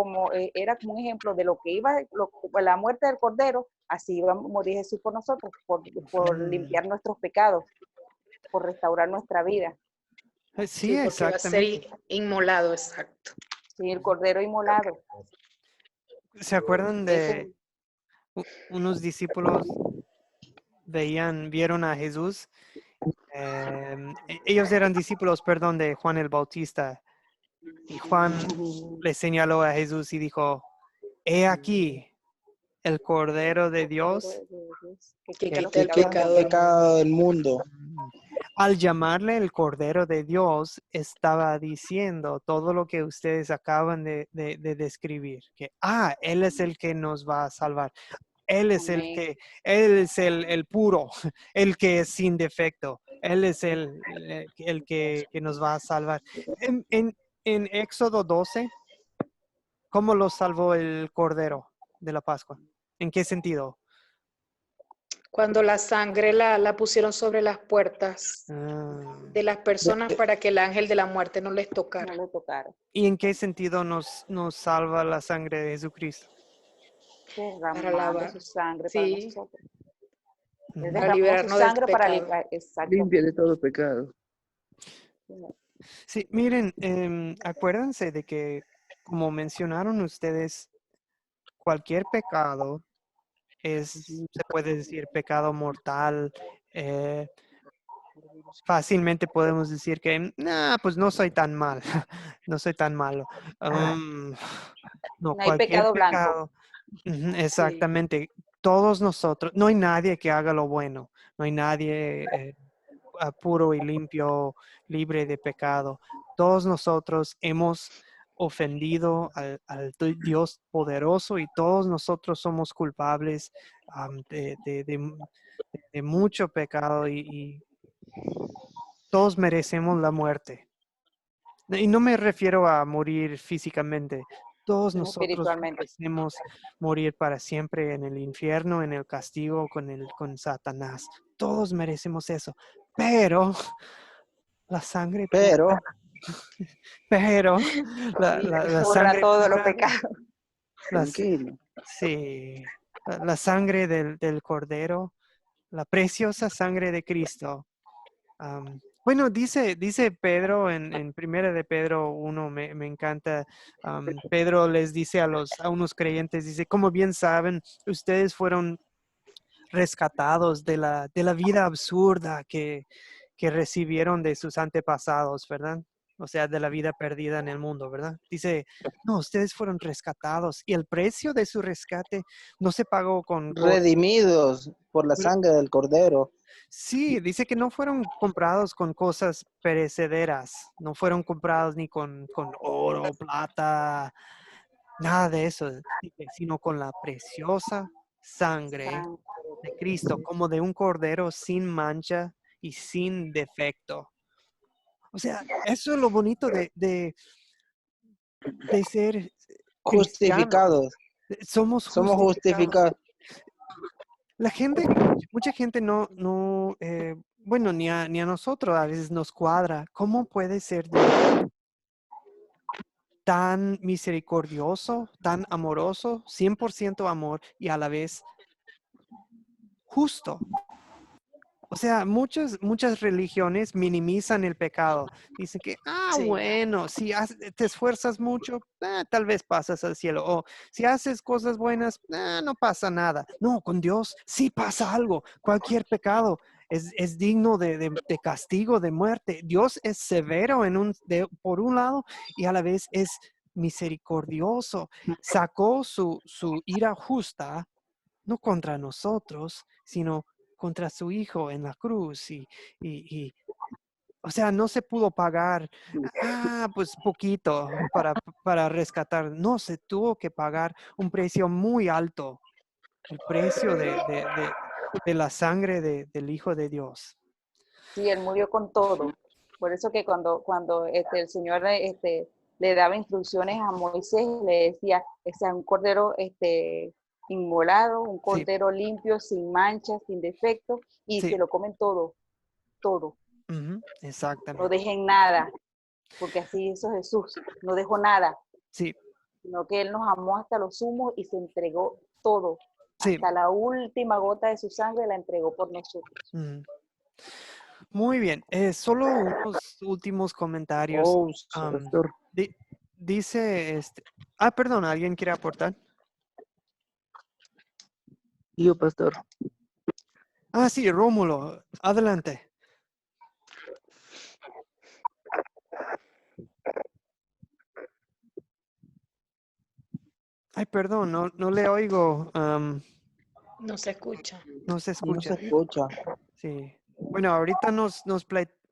era como un ejemplo de lo que la muerte del Cordero, así iba a morir Jesús por nosotros, por Mm, limpiar nuestros pecados, por restaurar nuestra vida. sí, Sí, porque va a ser exactamente. inmolado, exacto. Sí, el Cordero inmolado. ¿Se acuerdan Eso, de unos discípulos vieron a Jesús? Ellos eran discípulos, perdón, de Juan el Bautista. Y Juan le señaló a Jesús y dijo, he aquí el Cordero de Dios que Que quita que los quita el pecados del quita. pecado del mundo. mundo. Pecado del mundo. Al llamarle el Cordero de Dios, estaba diciendo todo lo que ustedes acaban de describir, que, Él es el que nos va a salvar. Él es Amén. Él es el puro, el que es sin defecto. Él es el que nos va a salvar. En Éxodo 12, ¿cómo lo salvó el Cordero de la Pascua? ¿En qué sentido? Cuando la sangre la pusieron sobre las puertas Ah, de las personas para que el ángel de la muerte no les No tocara. le tocaron. ¿Y en qué sentido nos salva la sangre de Jesucristo? Para Derramando lavar. su sangre para Sí, nosotros. Él Ujú. para derramó su liberarnos del sangre para pecado. limpiar. Exacto. Limpia de todo pecado. Sí, miren, acuérdense de que, como mencionaron ustedes, cualquier pecado se puede decir, pecado mortal. eh, Fácilmente podemos decir que, pues no soy tan mal, no soy tan malo. No, No hay cualquier pecado blanco. pecado, ujú, Sí. exactamente. Todos nosotros, no hay nadie que haga lo bueno, no hay nadie puro y limpio, libre de pecado. Todos nosotros hemos ofendido al Dios poderoso y todos nosotros somos culpables de mucho pecado y todos merecemos la muerte. Y no me refiero a morir físicamente. Todos Sino nosotros espiritualmente. merecemos morir para siempre en el infierno, en el castigo con Satanás. Todos merecemos eso. Pero la sangre pura, Pero, pero Sí, la Borra sangre todos los pura, pecados. las, Tranquilo. sí, la sangre del Cordero, la preciosa sangre de Cristo. Bueno, dice Pedro en Primera de Pedro 1, me encanta. Pedro les dice a unos creyentes, dice, como bien saben, ustedes fueron rescatados de la vida absurda que recibieron de sus antepasados, ¿verdad? O sea, de la vida perdida en el mundo, ¿verdad? Dice, no, ustedes fueron rescatados y el precio de su rescate no se pagó con cosas. Redimidos por la sangre del Cordero. Sí, dice que no fueron comprados con cosas perecederas, no fueron comprados ni con oro, plata, nada de eso, dice, sino con la preciosa sangre Sangre de Cristo, como de un cordero sin mancha y sin defecto. O sea, eso es lo bonito de ser cristianos. Justificados. Somos Somos justificados. justificados. La gente, mucha gente bueno, ni a nosotros a veces nos cuadra. ¿Cómo puede ser Dios tan misericordioso, tan amoroso, 100% amor y a la vez justo? O sea, muchas religiones minimizan el pecado. Dicen que, Sí. bueno, si te esfuerzas mucho, tal vez pasas al cielo. O si haces cosas buenas, no pasa nada. No, con Dios sí pasa algo. Cualquier pecado es digno de castigo, de muerte. Dios es severo por un lado y a la vez es misericordioso. Sacó su ira justa, no contra nosotros, sino contra su hijo en la cruz o sea, no se pudo pagar, pues poquito para rescatar. No, se tuvo que pagar un precio muy alto, el precio de la sangre del Hijo de Dios. Sí, él murió con todo. Por eso que cuando el Señor le daba instrucciones a Moisés, le decía, ese es un cordero inmolado, un Sí, cordero limpio, sin manchas, sin defecto, y sí, se lo comen todo, todo. ujú, No exactamente. dejen nada, porque así hizo Jesús, no dejó nada, Sí, sino que Él nos amó hasta lo sumo y se entregó todo, sí. hasta la última gota de su sangre la entregó por nosotros. Ujú. Muy bien. Solo unos últimos comentarios. Oh, Am, pastor. di- dice perdón, ¿alguien quiere aportar? Yo, pastor. Sí, Rómulo, adelante. Ay, perdón, no le oigo. No se escucha. No se No se escucha. escucha. Sí. Bueno, ahorita nos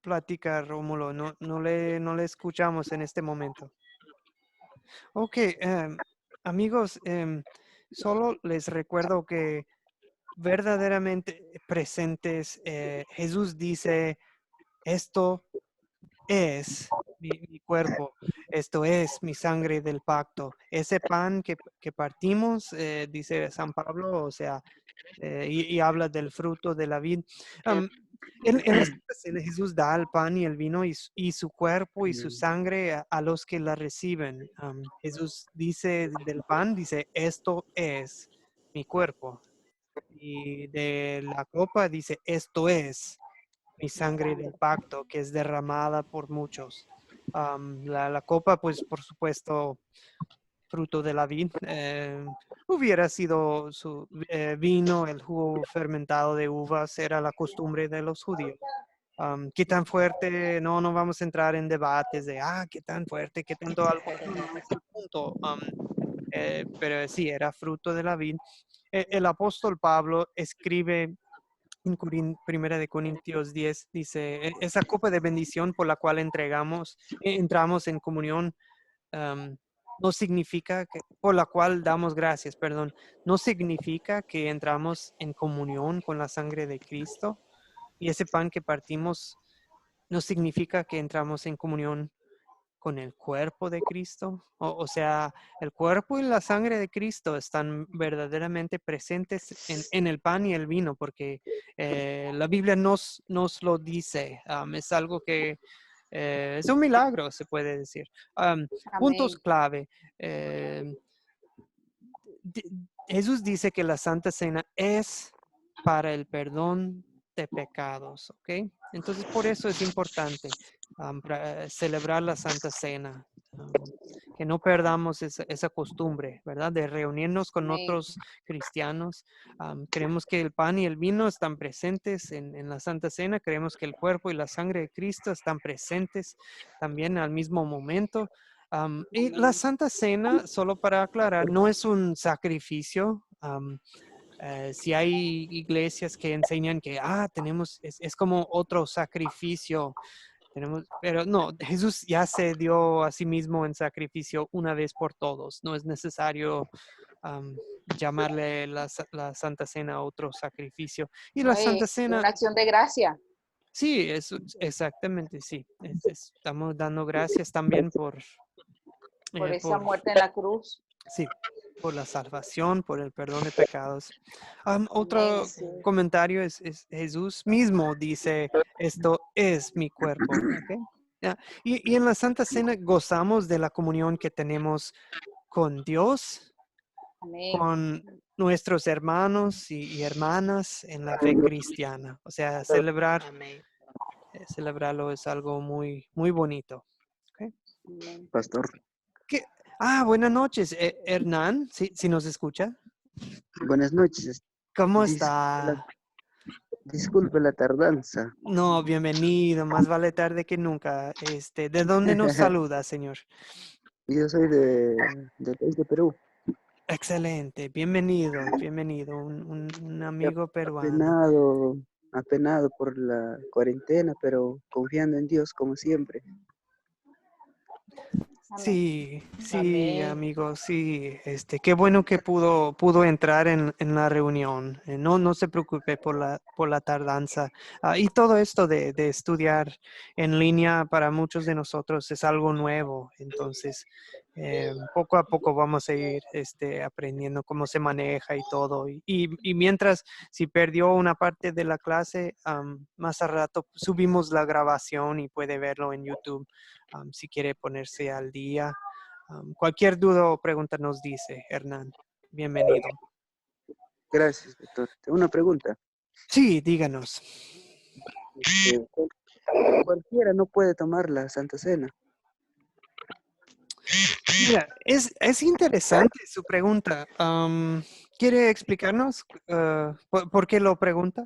platica Rómulo. No le escuchamos en este momento. Ok, amigos, solo les recuerdo que verdaderamente presentes, Jesús dice, esto es mi cuerpo, esto es mi sangre del pacto. Ese pan que partimos, dice San Pablo, o sea, y habla del fruto de la vid. En la Santa Cena, Jesús da el pan y el vino y su cuerpo y su sangre a los que la reciben. Jesús dice del pan, dice, esto es mi cuerpo. Y de la copa dice, esto es mi sangre del pacto que es derramada por muchos. La copa, pues por supuesto, fruto de la vid. Hubiera sido su vino, el jugo fermentado de uvas, era la costumbre de los judíos. ¿Qué tan fuerte? No vamos a entrar en debates de, qué tan fuerte, qué tanto alcohol. No es el punto. Pero sí, era fruto de la vid. El apóstol Pablo escribe en Primera de Corintios 10, dice, esa copa de bendición por la cual entramos en comunión, am, no significa que, por la cual damos gracias, perdón, no significa que entramos en comunión con la sangre de Cristo. Y ese pan que partimos no significa que entramos en comunión con el cuerpo de Cristo. O sea, el cuerpo y la sangre de Cristo están verdaderamente presentes en el pan y el vino, porque la Biblia nos lo dice. Es algo que es un milagro, se puede decir. Puntos Amén. clave. eh, Jesús dice que la Santa Cena es para el perdón de pecados, ¿ok? Entonces, por eso es importante celebrar la Santa Cena, que no perdamos esa costumbre, ¿verdad? De reunirnos con Amén. otros cristianos. Creemos que el pan y el vino están presentes en la Santa Cena. Creemos que el cuerpo y la sangre de Cristo están presentes también al mismo momento. Y la Santa Cena, solo para aclarar, no es un sacrificio. Si hay iglesias que enseñan que, es como otro sacrificio, pero no, Jesús ya se dio a sí mismo en sacrificio una vez por todos. No es necesario llamarle la Santa Cena otro sacrificio. Y la No, Santa es Cena, una acción de gracia. sí, exactamente, sí. Estamos dando gracias también Por esa por muerte en la cruz. sí, por la salvación, por el perdón de pecados. Otro Amén, sí. comentario es Jesús mismo dice, esto es mi cuerpo. ¿Ok? Ya. Y en la Santa Cena gozamos de la comunión que tenemos con Dios, Amén. con nuestros hermanos y hermanas en la fe cristiana. O sea, celebrarlo es algo muy, muy bonito. ¿Ok? Amén. Pastor, ¿Qué? Buenas noches, Hernán, si nos escucha. buenas noches. ¿Cómo Disculpe la, está? disculpe la tardanza. No, bienvenido, más vale tarde que nunca. ¿De dónde nos saluda, señor? Yo soy del país de Perú. Excelente, bienvenido, un amigo peruano. Apenado por la cuarentena, pero confiando en Dios como siempre. Amén. Sí, Amén. amigo, sí. Qué bueno que pudo entrar en la reunión. No se preocupe por la tardanza. Y todo esto de estudiar en línea para muchos de nosotros es algo nuevo. Entonces, poco a poco vamos a ir aprendiendo cómo se maneja y todo. Y mientras, si perdió una parte de la clase, más a rato subimos la grabación y puede verlo en YouTube. Si quiere ponerse al día. Cualquier duda o pregunta nos dice, Hernán. Bienvenido. Gracias, doctor. Tengo una pregunta. Sí, díganos. Este, Cualquiera no puede tomar la Santa Cena. Mira, es interesante su pregunta. ¿Quiere explicarnos por qué lo pregunta?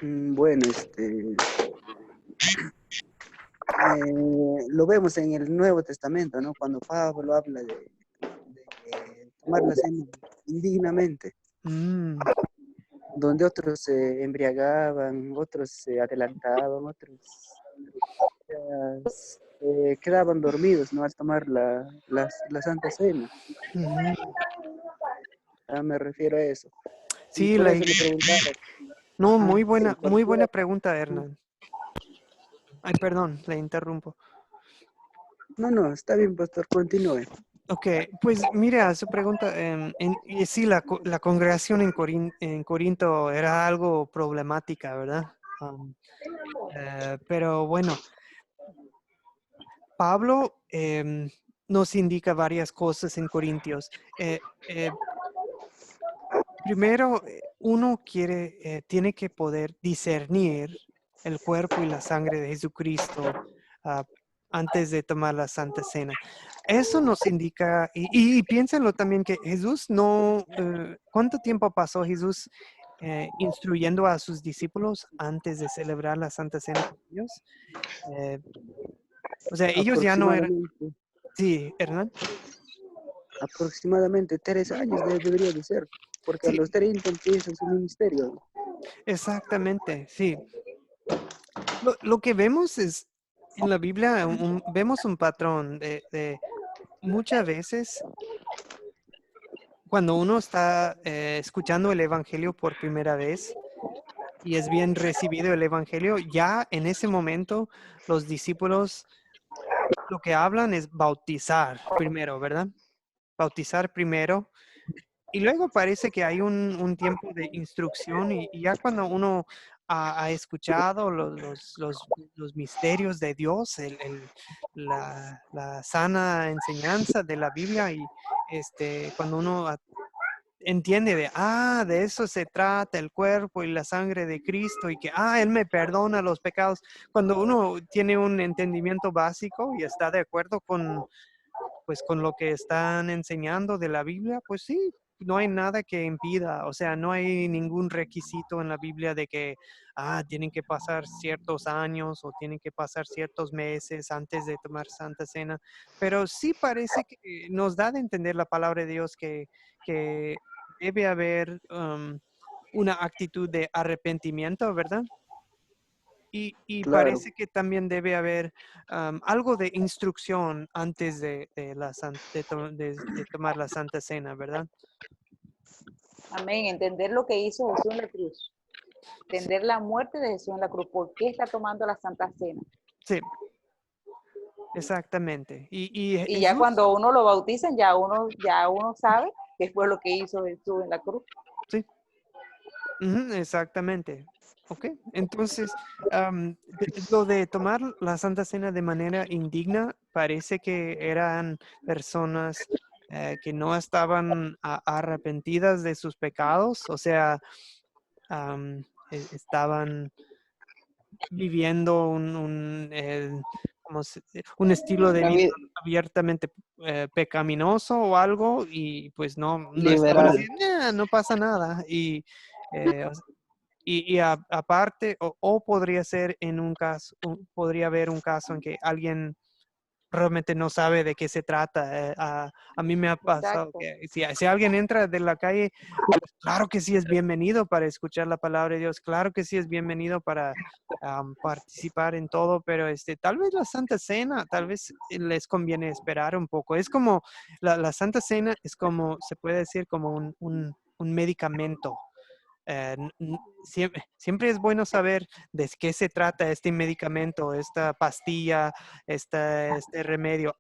Bueno, lo vemos en el Nuevo Testamento, ¿no? Cuando Pablo habla de tomar la cena indignamente, Mm, donde otros se embriagaban, otros se adelantaban, otros quedaban dormidos, ¿no? Al tomar la Santa Cena. ujú. Me refiero a eso. Y Sí, por eso le preguntaba. no, Ah, si muy cualquiera. buena pregunta, Hernán. Ay, perdón, le interrumpo. No, está bien, pastor, continúe. Ok, pues mira, su pregunta, y sí, la congregación en Corinto era algo problemática, ¿verdad? Pero bueno, Pablo nos indica varias cosas en Corintios. Primero, uno tiene que poder discernir el cuerpo y la sangre de Jesucristo ah, antes de tomar la Santa Cena. Eso nos indica, y piénsenlo también que Jesús ¿cuánto tiempo pasó Jesús instruyendo a sus discípulos antes de celebrar la Santa Cena con ellos? Eh, o sea, ellos ya no eran, Aproximadamente, sí, Hernán. aproximadamente 3 años debería de ser, porque a Sí, los 30 empieza su ministerio. exactamente, sí. Lo que vemos es, en la Biblia, vemos un patrón de muchas veces cuando uno está escuchando el Evangelio por primera vez y es bien recibido el Evangelio, ya en ese momento los discípulos lo que hablan es bautizar primero, ¿verdad? Bautizar primero. Y luego parece que hay un tiempo de instrucción y ya cuando uno ha escuchado los misterios de Dios, la sana enseñanza de la Biblia y cuando uno entiende de eso se trata el cuerpo y la sangre de Cristo y que, Él me perdona los pecados. Cuando uno tiene un entendimiento básico y está de acuerdo pues con lo que están enseñando de la Biblia, pues sí, no hay nada que impida, o sea, no hay ningún requisito en la Biblia de que, tienen que pasar ciertos años o tienen que pasar ciertos meses antes de tomar Santa Cena, pero sí parece que nos da de entender la palabra de Dios que debe haber una actitud de arrepentimiento, ¿verdad? Y Claro, parece que también debe haber algo de instrucción antes de tomar la Santa Cena, ¿verdad? Amén. Entender lo que hizo Jesús en la cruz. Sí, Entender la muerte de Jesús en la cruz. ¿Por qué está tomando la Santa Cena? sí, exactamente. Y Y ya Jesús, cuando uno lo bautizan, ya uno sabe qué fue lo que hizo Jesús en la cruz. sí, ujú, exactamente. Ok, entonces, lo de tomar la Santa Cena de manera indigna parece que eran personas que no estaban arrepentidas de sus pecados, o sea, estaban viviendo un estilo de una vida vida abiertamente pecaminoso o algo y pues no estaban liberal. así, no pasa nada. Aparte, o podría ser en un caso, podría haber un caso en que alguien realmente no sabe de qué se trata. A mí me ha pasado Exacto. que si alguien entra de la calle, pues claro que sí es bienvenido para escuchar la palabra de Dios, claro que sí es bienvenido para participar en todo, pero tal vez la Santa Cena, tal vez les conviene esperar un poco. Es como, la Santa Cena es como, se puede decir, como un medicamento. Siempre es bueno saber de qué se trata este medicamento, esta pastilla, este remedio.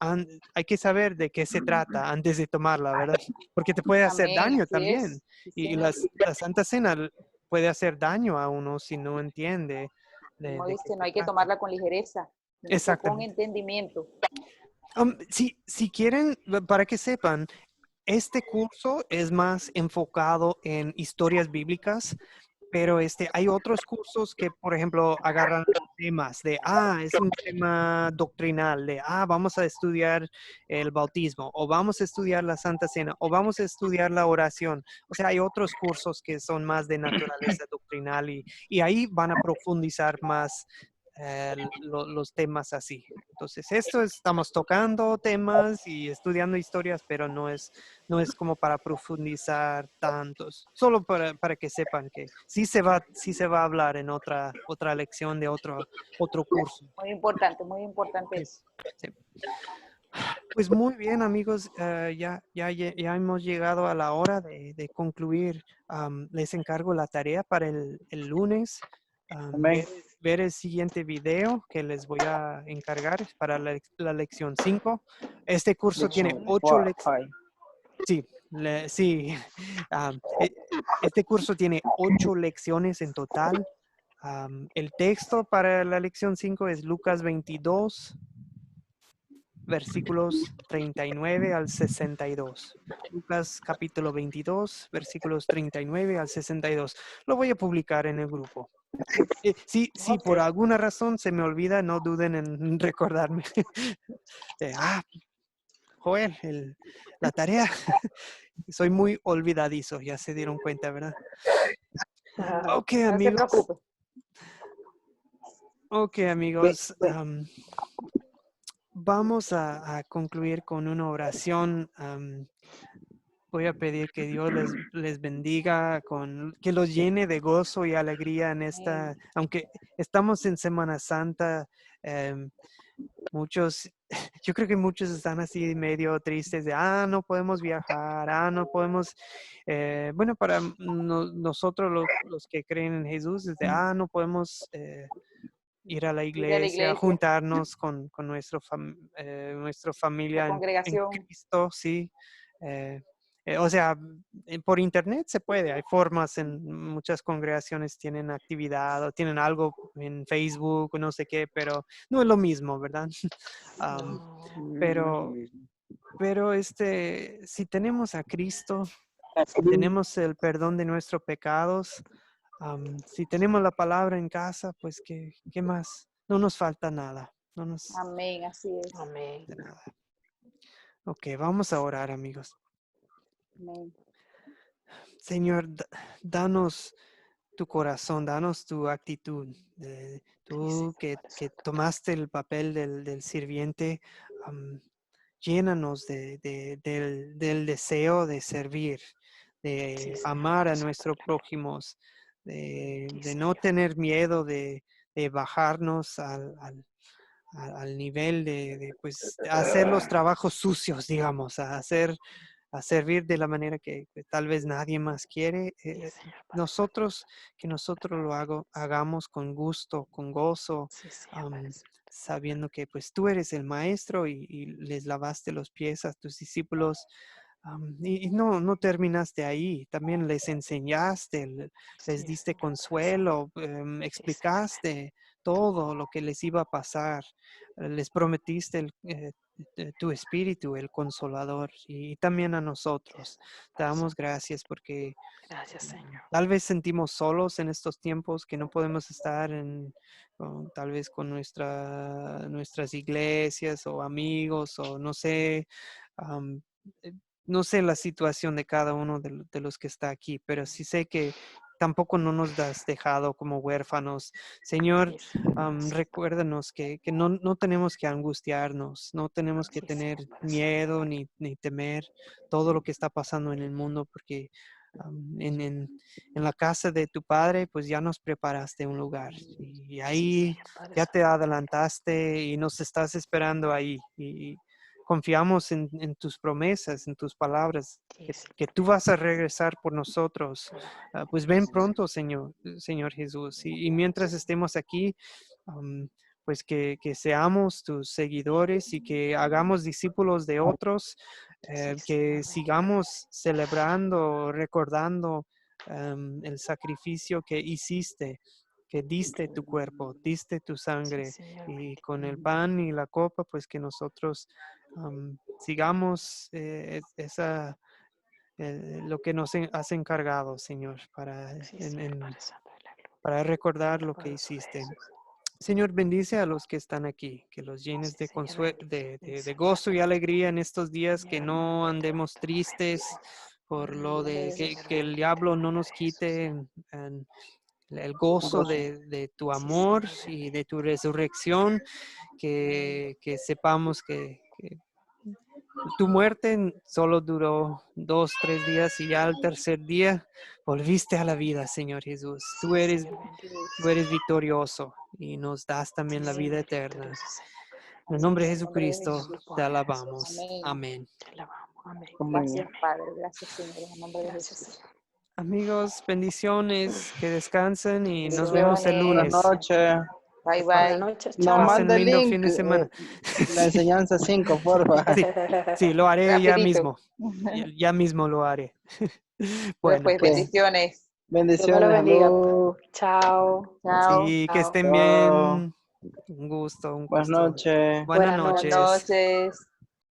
Hay que saber de qué se trata antes de tomarla, ¿verdad? Porque te puede hacer Amén. daño Así también. es. Sí, Y señor. la Santa Cena puede hacer daño a uno si no entiende Como de qué dice, no se hay que trata. tomarla con ligereza, sino que con Exactamente. entendimiento. Si quieren, para que sepan, este curso es más enfocado en historias bíblicas, pero hay otros cursos que, por ejemplo, agarran temas de, es un tema doctrinal, de, vamos a estudiar el bautismo, o vamos a estudiar la Santa Cena, o vamos a estudiar la oración. O sea, hay otros cursos que son más de naturaleza doctrinal y ahí van a profundizar más los temas así. Entonces, estamos tocando temas y estudiando historias, pero no es como para profundizar tantos, solo para que sepan que sí se va a hablar en otra lección de otro curso. Muy importante Sí, eso. sí. Pues muy bien, amigos, ya hemos llegado a la hora de concluir. Les encargo la tarea para el lunes. Amén. Ver el siguiente video que les voy a encargar para la lección 5. Este curso tiene Lección 8 lecciones. Sí, sí. Este curso tiene 8 lecciones en total. El texto para la lección 5 es Lucas 22, versículos 39 al 62. Lucas capítulo 22, versículos 39 al 62. Lo voy a publicar en el grupo. Si por Ok. alguna razón se me olvida, no duden en recordarme. De, Joel, la tarea. Soy muy olvidadizo, ya se dieron cuenta, ¿verdad? Ok, No se amigos. preocupe. Ok, Ve- amigos. ve- Vamos a concluir con una oración. Voy a pedir que Dios les bendiga, que los llene de gozo y alegría en Amén. aunque estamos en Semana Santa, em, muchos, yo creo que muchos están así medio tristes de, no podemos viajar, no podemos, bueno, para nosotros los que creen en Jesús, es de, no podemos ir a la Ir a la iglesia, iglesia, juntarnos con nuestra la familia en congregación. Cristo, sí. Eh, o sea, por internet se puede, hay formas, en muchas congregaciones tienen actividad o tienen algo en Facebook o no sé qué, pero no es lo mismo, ¿verdad? Am, No. No es lo pero, mismo. pero si tenemos a Cristo, si tenemos el perdón de nuestros pecados, si tenemos la palabra en casa, pues ¿qué más? No nos falta nada. No nos Amén, así es. Amén. falta nada. Ok, vamos a orar, amigos. Amén. Señor, danos tu corazón, danos tu actitud. Tú que tomaste el papel del sirviente, llénanos del deseo de servir, de amar a nuestros prójimos, de no tener miedo de bajarnos al nivel pues, de hacer los trabajos sucios, digamos, a servir de la manera que tal vez nadie más quiere. Nosotros lo hagamos con gusto, con gozo, sabiendo que pues tú eres el maestro y les lavaste los pies a tus discípulos. Y no terminaste ahí, también les enseñaste, les diste consuelo, explicaste todo lo que les iba a pasar, les prometiste tu espíritu, el consolador, y también a nosotros. Te damos gracias porque Gracias, Señor. tal vez sentimos solos en estos tiempos que no podemos estar tal vez con nuestras iglesias o amigos o no sé, am, eh, no sé la situación de cada uno de los que está aquí, pero sí sé que tampoco no nos has dejado como huérfanos. Señor, recuérdanos que no tenemos que angustiarnos, no tenemos que tener miedo ni temer todo lo que está pasando en el mundo, porque en la casa de tu padre, pues ya nos preparaste un lugar y ahí ya te adelantaste y nos estás esperando ahí y confiamos en tus promesas, en tus palabras, que tú vas a regresar por nosotros. Pues ven pronto, Señor Jesús. Y mientras estemos aquí, pues que seamos tus seguidores y que hagamos discípulos de otros, que sigamos celebrando, recordando el sacrificio que hiciste, que diste tu cuerpo, diste tu sangre, y con el pan y la copa, pues que nosotros sigamos lo que nos has encargado, Señor, para recordar lo que hiciste. Señor, bendice a los que están aquí, que los llenes de gozo y alegría en estos días, que no andemos tristes por lo de que el diablo no nos quite el gozo de tu amor y de tu resurrección, que sepamos que tu muerte solo duró 2, 3 días y ya al tercer día volviste a la vida, Señor Jesús. Tú eres victorioso y nos das también la vida eterna. En el nombre de Jesucristo te alabamos. Amén. Amén. Amén. Gracias, Padre. Gracias, Señor. En el nombre de Jesús. Amigos, bendiciones, que descansen y nos vemos el Bendiciones. lunes. Buenas noches. Bye, Buenas bye. noches. Nos Chao. Pasen manda el lindo link, fin de semana. la enseñanza 5, porfa. Sí, lo haré ya Rapidito. mismo. Ya mismo lo haré. Bueno, Pues, pues bendiciones. Dios me lo Bendiciones, bendiga. salud. Chao. Chao. sí, que Chao. estén Chao. bien. Un gusto, un Buenas gusto. noches. Buenas Buenas Buenas noches. noches.